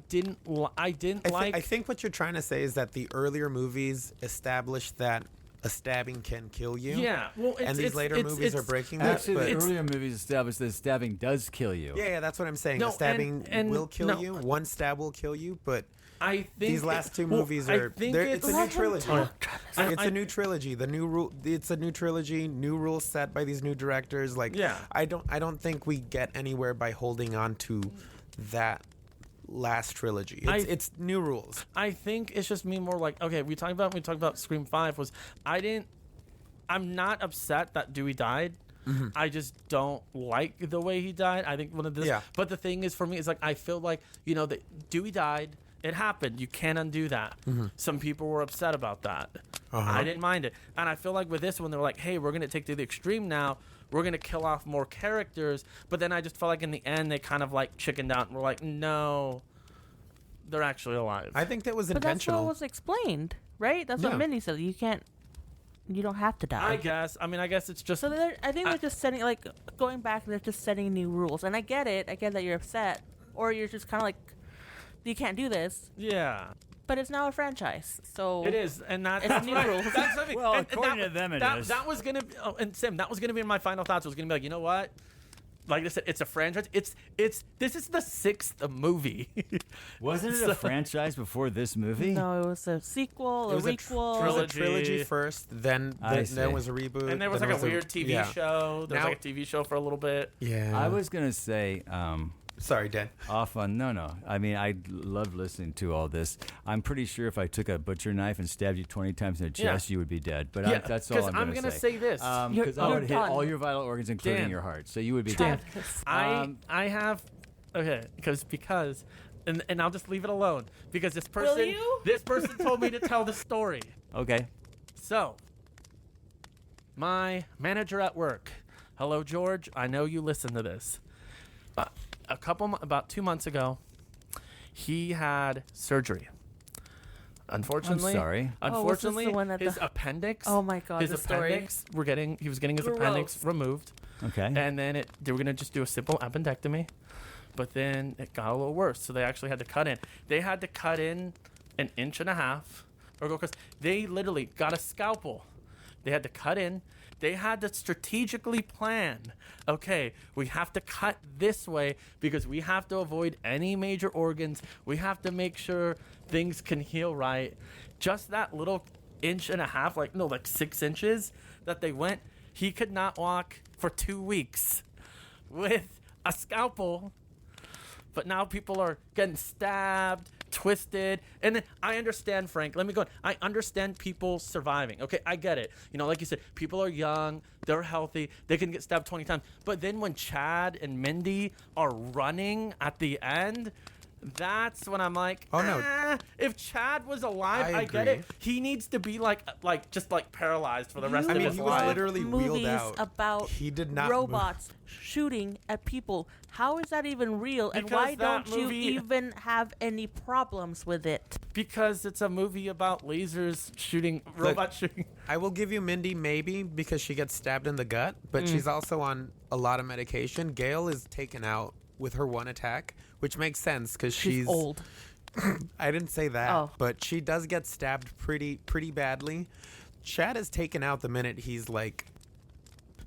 didn't I think what you're trying to say is that the earlier movies established that a stabbing can kill you. Yeah, well, and these later movies are breaking that. Actually, but the earlier movies established that stabbing does kill you. yeah, that's what I'm saying. No, a stabbing and will kill no. you. One stab will kill you, but I think these last 2 well, movies I are think it's a new Let him trilogy. talk, Travis. It's a new trilogy. The new rule. It's a new trilogy. New rules set by these new directors. Yeah. I don't think we get anywhere by holding on to that last trilogy. It's new rules. I think it's just me more like, okay, we talked about Scream 5 was I'm not upset that Dewey died. Mm-hmm. I just don't like the way he died. I think one of this. Yeah. But the thing is, for me, is like I feel like that Dewey died. It happened. You can't undo that. Mm-hmm. Some people were upset about that. Uh-huh. I didn't mind it, and I feel like with this one, they were like, "Hey, we're gonna take to the extreme now. We're gonna kill off more characters." But then I just felt like in the end, they kind of like chickened out and were like, "No, they're actually alive." I think that was but intentional. That's what was explained, right? That's what Mindy said. You don't have to die. I guess. I mean, I guess it's just. So I think they're just setting, like, going back, they're just setting new rules. And I get it. I get that you're upset. Or you're just kind of like, you can't do this. Yeah. But it's now a franchise. So. It is. And that's new rules. That's what I mean. Well, according to them, it is. That was going to. Oh, and Sim, that was going to be my final thoughts. It was going to be like, you know what? Like I said, it's a franchise. This is the 6th movie. Wasn't it a franchise before this movie? No, it was a sequel, a requel. It was a trilogy first, then was a reboot. And there was like a weird TV show. There was like a TV show for a little bit. Yeah. I was going to say... Sorry, Dan. No. I mean, I love listening to all this. I'm pretty sure if I took a butcher knife and stabbed you 20 times in the chest, you would be dead. But that's all I'm going to say. Say this. Because I would hit all your vital organs, including your heart. So you would be dead. I have... Okay, because... And I'll just leave it alone. Because this person told me to tell the story. Okay. So, my manager at work. Hello, George. I know you listen to this. About 2 months ago, he had surgery. Unfortunately, I'm sorry. Unfortunately, his appendix. Oh my God! His appendix. He was getting his appendix removed. Okay. And then they were gonna just do a simple appendectomy, but then it got a little worse. So they actually had to cut in. They had to cut in 1.5 inches, because they literally got a scalpel. They had to cut in. They had to strategically plan, okay, we have to cut this way because we have to avoid any major organs. We have to make sure things can heal right. Just that little 1.5 inches, like 6 inches that they went, he could not walk for 2 weeks with a scalpel. But now people are getting stabbed, twisted, and then I understand, Frank. Let me go on. I understand people surviving. Okay, I get it. Like you said, people are young, they're healthy, they can get stabbed 20 times. But then when Chad and Mindy are running at the end, that's when I'm like, oh no. If Chad was alive, I get it. He needs to be just paralyzed for the rest of his life. He was literally wheeled out. About he did not robots shooting at people. How is that even real? And why don't you even have any problems with it? Because it's a movie about lasers shooting, robots shooting. I will give you Mindy maybe because she gets stabbed in the gut, but she's also on a lot of medication. Gail is taken out with her one attack, which makes sense because she's old. I didn't say that, but she does get stabbed pretty badly. Chad is taken out the minute he's like,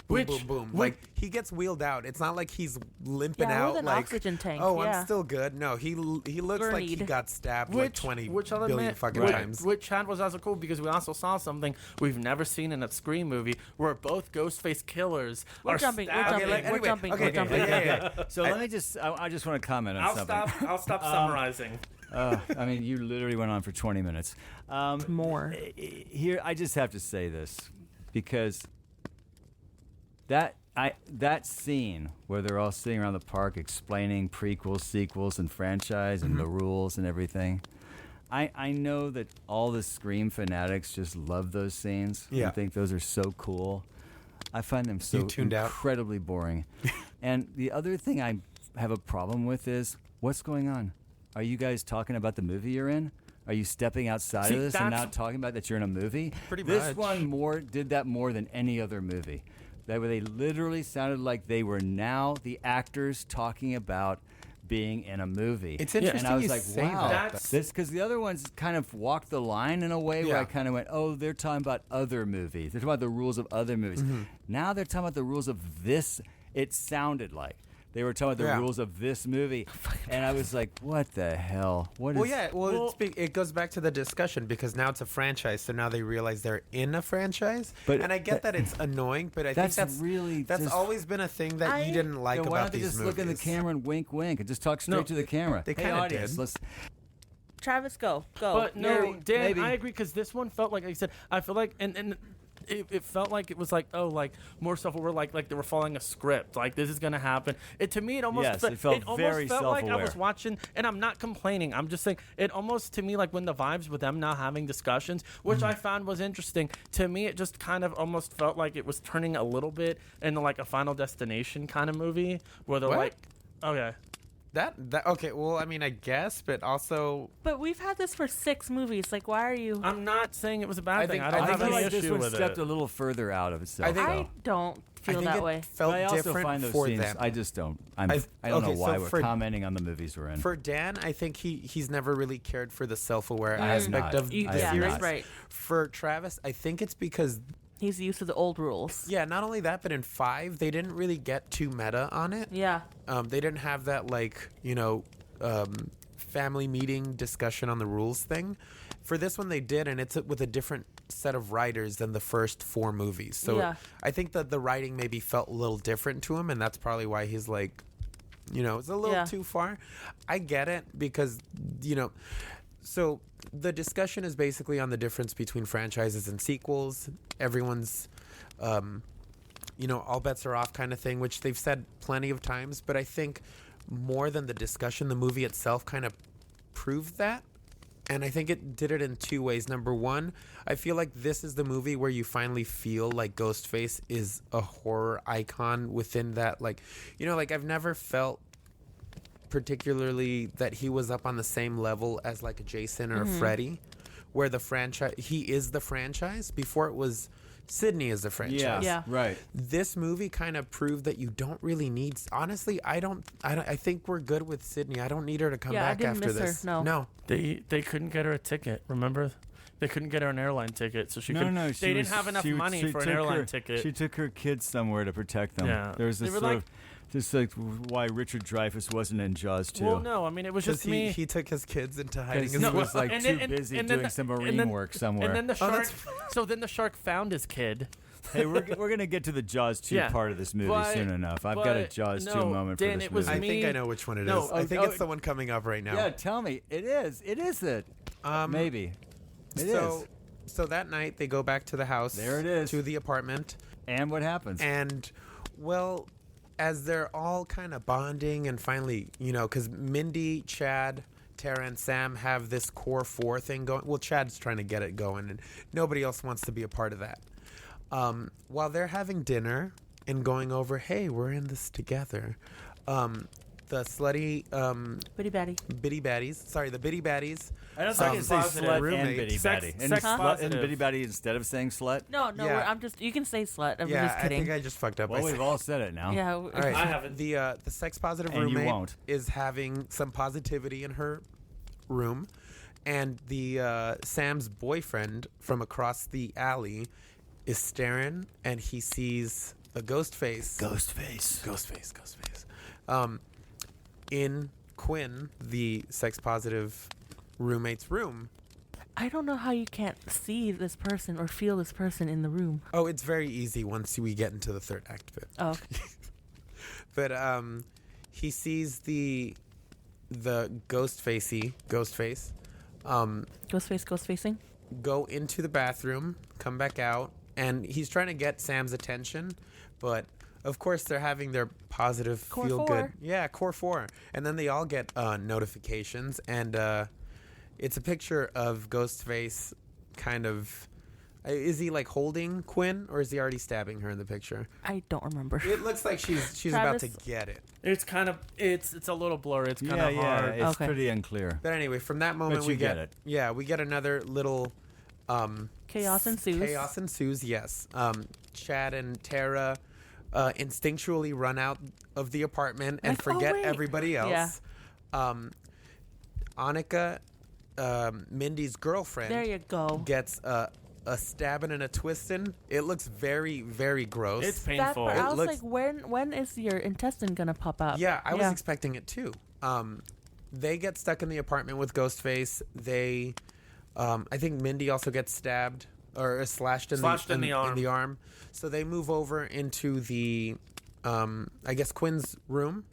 boom, boom, boom. Like he gets wheeled out. It's not like he's limping out with an like oxygen tank. I'm still good. No, he looks like he got stabbed like 20 billion fucking times. Which Chad was also cool because we also saw something we've never seen in a Scream movie where both Ghostface killers are jumping. stabbing. We're jumping. So let me just. I just want to comment on something. I'll stop summarizing. I mean, you literally went on for 20 minutes. More. Here, I just have to say this because that scene where they're all sitting around the park explaining prequels, sequels, and franchise and the rules and everything. I know that all the Scream fanatics just love those scenes. Yeah. I think those are so cool. I find them so incredibly boring. And the other thing I have a problem with is what's going on? Are you guys talking about the movie you're in? Are you stepping outside of this and now talking about that you're in a movie? Pretty this much. one did that more than any other movie. They literally sounded like they were now the actors talking about being in a movie. It's interesting. And I was you like, say wow, that. because the other ones kind of walked the line in a way where I kind of went, oh, they're talking about other movies. They're talking about the rules of other movies. Now they're talking about the rules of this. It sounded like They were talking about the rules of this movie, and I was like, "What the hell? What is?" It goes back to the discussion because now it's a franchise, so now they realize they're in a franchise. And I get that it's annoying, but I think that's always been a thing that you didn't like why about don't they these just movies. look in the camera and wink, wink, and just talk straight to the camera? They hey, kind of audience, did. let's. Travis, go. But no, Dan, maybe. I agree because this one felt like I said. I feel like and it felt like it was like more stuff where like they were following a script. Like this is gonna happen. To me it almost it felt very felt like I self-aware. was watching, and I'm not complaining. I'm just saying it almost to me like when the vibes with them now having discussions, which I found was interesting. To me, it just kind of almost felt like it was turning a little bit into like a Final Destination kind of movie where they're What? like, okay. That okay. Well, I mean, I guess, but also But we've had this for 6 movies. Like, why are you? I'm not saying it was a bad I thing. think- I don't I have I feel any like this issue one with stepped it. a little further out of itself. I think- I don't I feel think that it way. felt But I also different find those for scenes. them. I just don't. I don't okay, know why so we're for- commenting on the movies we're in. For Dan, I think he's never really cared for the self-aware I have aspect not. of You- the yeah, series. that's right. For Travis, I think it's because He's used to the old rules. yeah, not only that, but in 5 they didn't really get too meta on it. Yeah. They didn't have that family meeting discussion on the rules thing. For this one they did, and it's with a different set of writers than the first 4 movies. So Yeah. I think that the writing maybe felt a little different to him, and that's probably why he's like, it's a little Yeah. too far. I get it because, so the discussion is basically on the difference between franchises and sequels. Everyone's, all bets are off kind of thing, which they've said plenty of times. But I think more than the discussion, the movie itself kind of proved that. And I think it did it in 2 ways. Number one, I feel like this is the movie where you finally feel like Ghostface is a horror icon within that. I've never felt particularly that he was up on the same level as like a Jason or a Freddy, where the franchise, he is the franchise. Before it was Sydney is the franchise. Yeah. Right. This movie kind of proved that you don't really need. Honestly, I think we're good with Sydney. I don't need her to come Yeah, I back didn't after miss her, this. no. They couldn't get her a ticket. Remember, they couldn't get her an airline ticket, so she couldn't. No, they didn't have enough money for an airline ticket. She took her kids somewhere to protect them. Yeah. There was They this were sort like- of, just like why Richard Dreyfuss wasn't in Jaws 2. Well, no, I mean it was Because just me. he took his kids into hiding. Because His he was like and too then- busy and then doing the- some and marine then- work somewhere. And then the Oh, shark. that's- So then the shark found his kid. Hey, we're gonna get to the Jaws 2 Yeah, part of this movie but- soon enough. I've got a but Jaws 2 no, moment Dan, for this it was movie. I think me- I know which one it is. No, I think oh, it's the one coming up right now. Yeah, tell me. It is. It is it. Maybe. It is. So that night they go back to the house. There it is. To the apartment. And what happens? And, well, as they're all kind of bonding and finally, because Mindy, Chad, Tara, and Sam have this core 4 thing going. Well, Chad's trying to get it going, and nobody else wants to be a part of that. While they're having dinner and going over, hey, we're in this together, the slutty Bitty Batty. bitty baddies. Sorry, the bitty baddies. I don't Sex think I can say positive. slut and Roommate. bitty Sex- batty. And sex slut and positive. bitty batty instead of saying slut? No, Yeah. you can say slut. I'm Yeah, just I kidding. think I just fucked up. Well, I we've said- all said it now. Yeah. All right. I haven't. The sex positive And you roommate won't. is having some positivity in her room, and the Sam's boyfriend from across the alley is staring, and he sees a ghost face. Ghostface. In Quinn, the sex positive roommate's room. I don't know how you can't see this person or feel this person in the room. Oh, it's very easy once we get into the third act bit. Oh. But he sees the Ghostface Ghostfacing. go into the bathroom, come back out, and he's trying to get Sam's attention, but of course they're having their positive Core feel 4. good. Yeah, core 4. And then they all get notifications, and it's a picture of Ghostface kind of. Is he like holding Quinn, or is he already stabbing her in the picture? I don't remember. It looks like she's about to Travis? get it. It's kind of it's a little blurry. It's kind of hard. It's Okay. pretty unclear. But anyway, from that moment But we you get it. Yeah, we get another little Chaos ensues. Chaos ensues, yes. Chad and Tara instinctually run out of the apartment and Like, forget oh, wait. everybody else. Yeah. Annika, Mindy's girlfriend, There you go. gets a stabbing and a twisting. It looks very, very gross. It's That painful. part, I was looks- like, when is your intestine gonna pop up? Yeah, I was expecting it too. They get stuck in the apartment with Ghostface. They, I think Mindy also gets stabbed or is slashed in the arm. So they move over into the, I guess Quinn's room,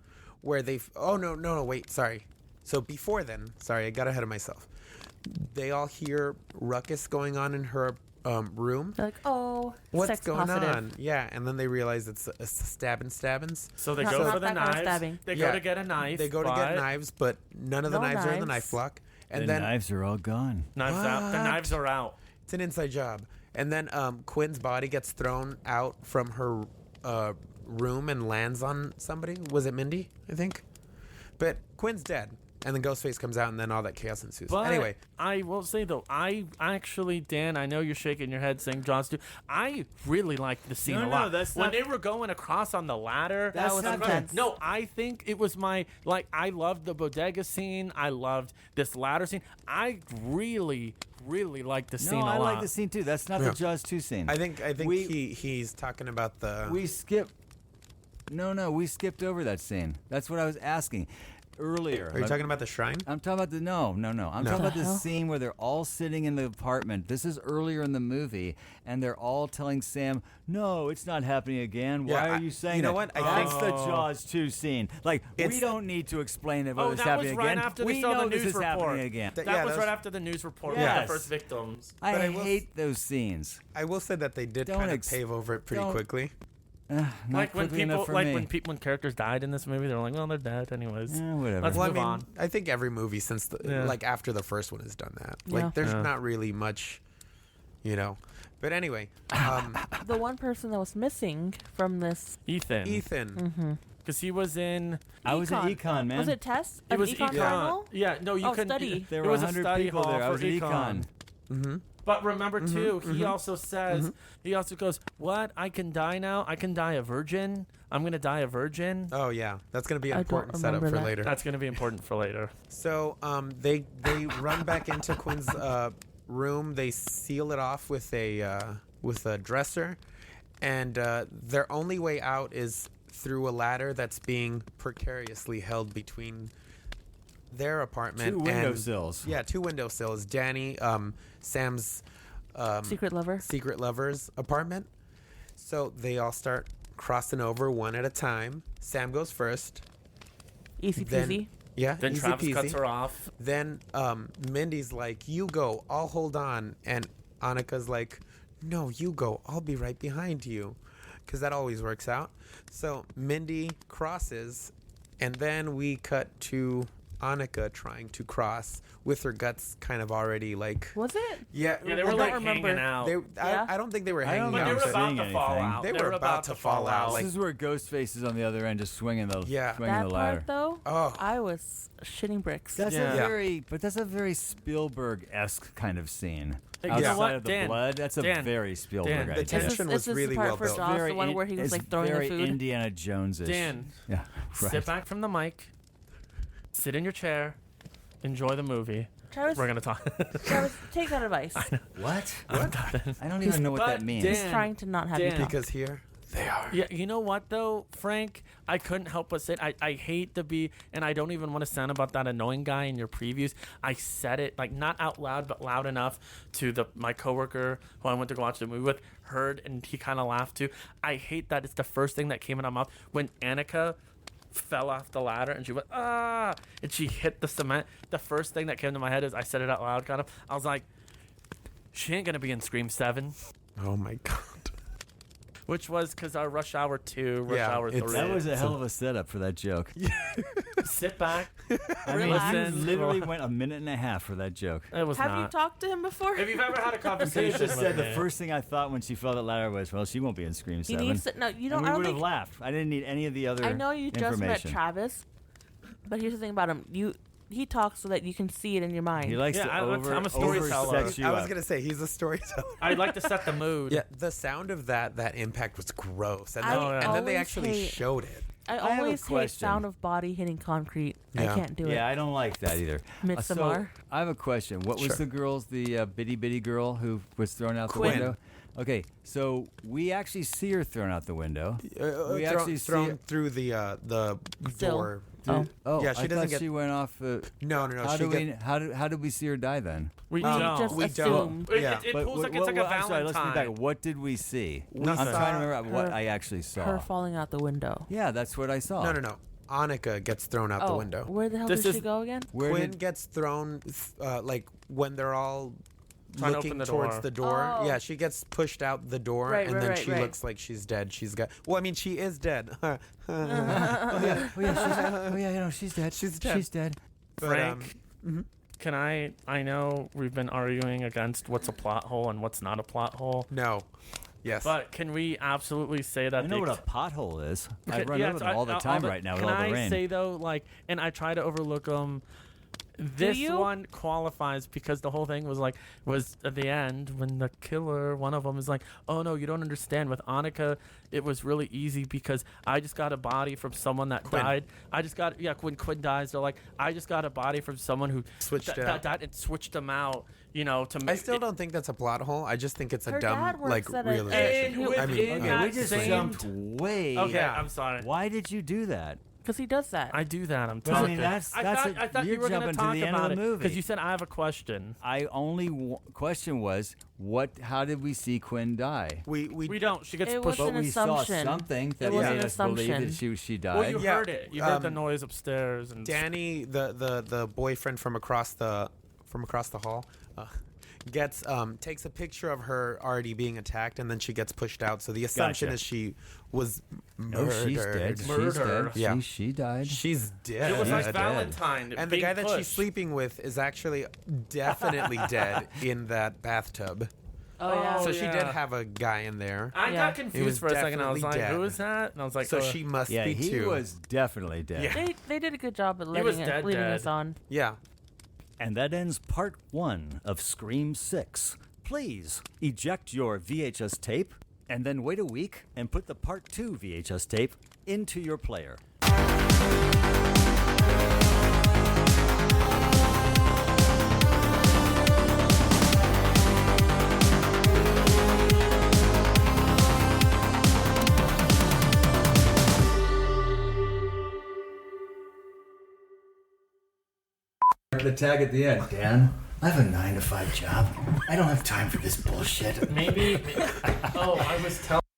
where they. Oh no! Wait, sorry. So before then, sorry, I got ahead of myself. They all hear ruckus going on in her room. They're like, oh, What's sex going positive. on? Yeah, and then they realize it's a stabbings. So they Not- go not for the that kind of knives. stabbing. They Yeah. go to get a knife. They go to get knives, but none of the No knives are in the knives. knife lock. And The then knives are all gone. Knives out. The What? knives are out. it's an inside job. And then Quinn's body gets thrown out from her room and lands on somebody. Was it Mindy? I think. But Quinn's dead. And then Ghostface comes out, and then all that chaos ensues. But Anyway, I will say though, I actually, Dan, I know you're shaking your head saying Jaws 2. I really liked the scene No, a no, lot. that's when not- they were going across on the ladder. That was intense. No, I think it was I loved the bodega scene. I loved this ladder scene. I really liked the scene No, a I lot. like the scene too. That's not Yeah. the Jaws 2 scene. I think we- he's talking about the. We skipped. No, we skipped over that scene. That's what I was asking earlier. Are you talking about the shrine? I'm talking about the no. I'm talking about the hell? scene where they're all sitting in the apartment. This is earlier in the movie, and they're all telling Sam, "No, it's not happening again. Why Yeah, are you saying you know that?" what? I That's think- the Jaws 2 scene. Like, we It's- don't need to explain it whether it's that was happening right again. after they we saw know the this news is report. happening again. That Yeah, was that right was- after the news report Yes. with the first victims. I But I will hate those scenes. I will say that they did Don't kind of ex- pave over it pretty don't- quickly. Not Like when quickly enough people, for like me. when characters died in this movie, they're like, "Well, they're dead anyways." Whatever. Let's Well, I move mean, on. I think every movie since Yeah. like after the first one has done that. Yeah. Like, there's Yeah. not really much, But anyway, The one person that was missing from this, Ethan, Ethan. because he was in. I was in econ, man. Was it Tess? It An was econ econ. final? Yeah, no, you Oh, couldn't. study. There it were was a 100 study people hall there. I for was in econ. But remember too, he also says, he also goes, "What? I can die now? I can die a virgin? I'm gonna die a virgin." Oh yeah, that's gonna be an I don't important setup remember for that. later. That's gonna be important for later. So they run back into Quinn's room. They seal it off with a dresser, and their only way out is through a ladder that's being precariously held between their apartment Two and windowsills. Yeah, two windowsills. Danny, Sam's Secret lover. secret lover's apartment. So they all start crossing over one at a time. Sam goes first. Easy Then- peasy. Yeah, Then easy Travis peasy. cuts her off. Then Mindy's like, "You go, I'll hold on," and Annika's like, "No, you go, I'll be right behind you," because that always works out. So Mindy crosses, and then we cut to Annika trying to cross with her guts kind of already like. Was it? Yeah, Yeah, they well, were like remember. hanging out. Yeah. I don't think they were I don't hanging think But out. they were about seeing to fall anything. out. They were about to fall out. This is where Ghostface is on the other end, just swinging the Yeah. swinging That the ladder. part though, Oh. I was shitting bricks. That's Yeah. that's a very Spielberg-esque kind of scene. Hey, Outside you know what, of the Dan? blood, that's a Dan, very Spielberg Dan, idea. The tension was Is this really the part well for built. Jaws, the one where he was it's like throwing the very food? Indiana Jones-ish. Dan, Yeah, right. sit back from the mic, sit in your chair, enjoy the movie. Travis, We're gonna talk. Travis, take that advice. What? What? I don't even know what But that means. Dan- He's trying to not have you Dan. talk. Because here they are. Yeah, you know what though, Frank? I couldn't help but say I hate to be, and I don't even want to sound about that annoying guy in your previews. I said it like not out loud, but loud enough to my coworker who I went to go watch the movie with heard, and he kind of laughed too. I hate that it's the first thing that came in my mouth when Annika fell off the ladder and she went and she hit the cement. The first thing that came to my head is I said it out loud, kind of. I was like, she ain't gonna be in Scream 7. Oh my god. Which was because our Rush Hour 2, Rush Yeah, Hour 3. it's- That was a hell of a setup for that joke. Sit back. I mean, Listen. you literally went a minute and a half for that joke. It was Have not. you talked to him before? If you've ever had a You conversation just with said the me- first thing I thought when she fell that ladder was, well, she won't be in Scream 7. He needs to, no, you don't. And we I don't would have think. laughed. I didn't need any of the other I know you just met information. Travis, but here's the thing about him. He talks so that you can see it in your mind. He likes Yeah, to I'm a storyteller. overset you I was up. gonna say he's a storyteller. I'd like to set the mood. Yeah, the sound of that impact was gross, and I then, and then they always actually hate- showed it. I have a always hate question. sound of body hitting concrete. I Yeah. can't do it. Yeah, I don't like that either. Midsommar. So, I have a question. What was Sure. the girl's, the bitty girl who was thrown out Quinn. the window? Okay, so we actually see her thrown out the window. We actually see thrown her- through the Sill. door. Oh. Oh, Yeah, she I doesn't thought get- she went off. No. How she do get- how did we see her die then? We We don't. just We don't. assume. Yeah. It pulls like it's like a I'm sorry, let's Valentine. get back. What did we see? I'm saw trying to remember what her- I actually saw. Her falling out the window. Yeah, that's what I saw. No. Annika gets thrown out the window. Where the hell This did she is- go again? Where Quinn did, gets thrown like when they're all Trying to looking open the towards door. the door. Oh. Yeah, she gets pushed out the door, Right, and right, then right, she right. looks like she's dead. She's got. Well, I mean, she is dead. she's dead. She's dead. She's dead. But, Frank, can I know we've been arguing against what's a plot hole and what's not a plot hole, No. Yes. but can we absolutely say that I know what a pothole is. I run yeah, over so them all the time but right now with can all the I rain. say though, like, and I try to overlook them. This you? one qualifies because the whole thing was at the end when the killer, one of them, is like, "Oh no, you don't understand." With Annika, it was really easy because I just got a body from someone that Quinn. died. I just got when Quinn dies, they're like, "I just got a body from someone who Switched it that out. died and switched them out." You know, to make I still don't think that's a plot hole. I just think it's a Her dumb dad works like at a- realization. And I mean, within Okay, that we just same- jumped way. Okay, Yeah. I'm sorry. Why did you do that? Because he does that. I do that. I'm But I telling mean, you. that's- I thought you're you were going jumping to to talk the end of about the it movie. because you said I have a question. I only question was how did we see Quinn die? We don't. She gets It pushed. was But an we saw assumption. something that It was made an us believe that assumption. she died. Well, you Yeah, heard it. You heard the um, noise upstairs, and Danny, the boyfriend from across the hall, gets takes a picture of her already being attacked, and then she gets pushed out. So the assumption Gotcha. is she was no, murdered. she's dead. She's Murder. dead. Yeah. She died. She's dead. it was like dead. Valentine. and the being guy that she's pushed. sleeping with is actually definitely dead in that bathtub. oh yeah. So she did yeah. have a guy in there. I Yeah. got He was confused for a second. I was like, definitely "Who dead. is that?" And I was like, So she must Yeah, be he too. was definitely dead. Yeah. They did a good job at He was leaving dead. us on. Yeah. And that ends part 1 of Scream 6. Please eject your VHS tape and then wait a week and put the part 2 VHS tape into your player. The tag at the end. Dan, I have a 9 to 5 job. I don't have time for this bullshit. maybe. Oh, I was telling.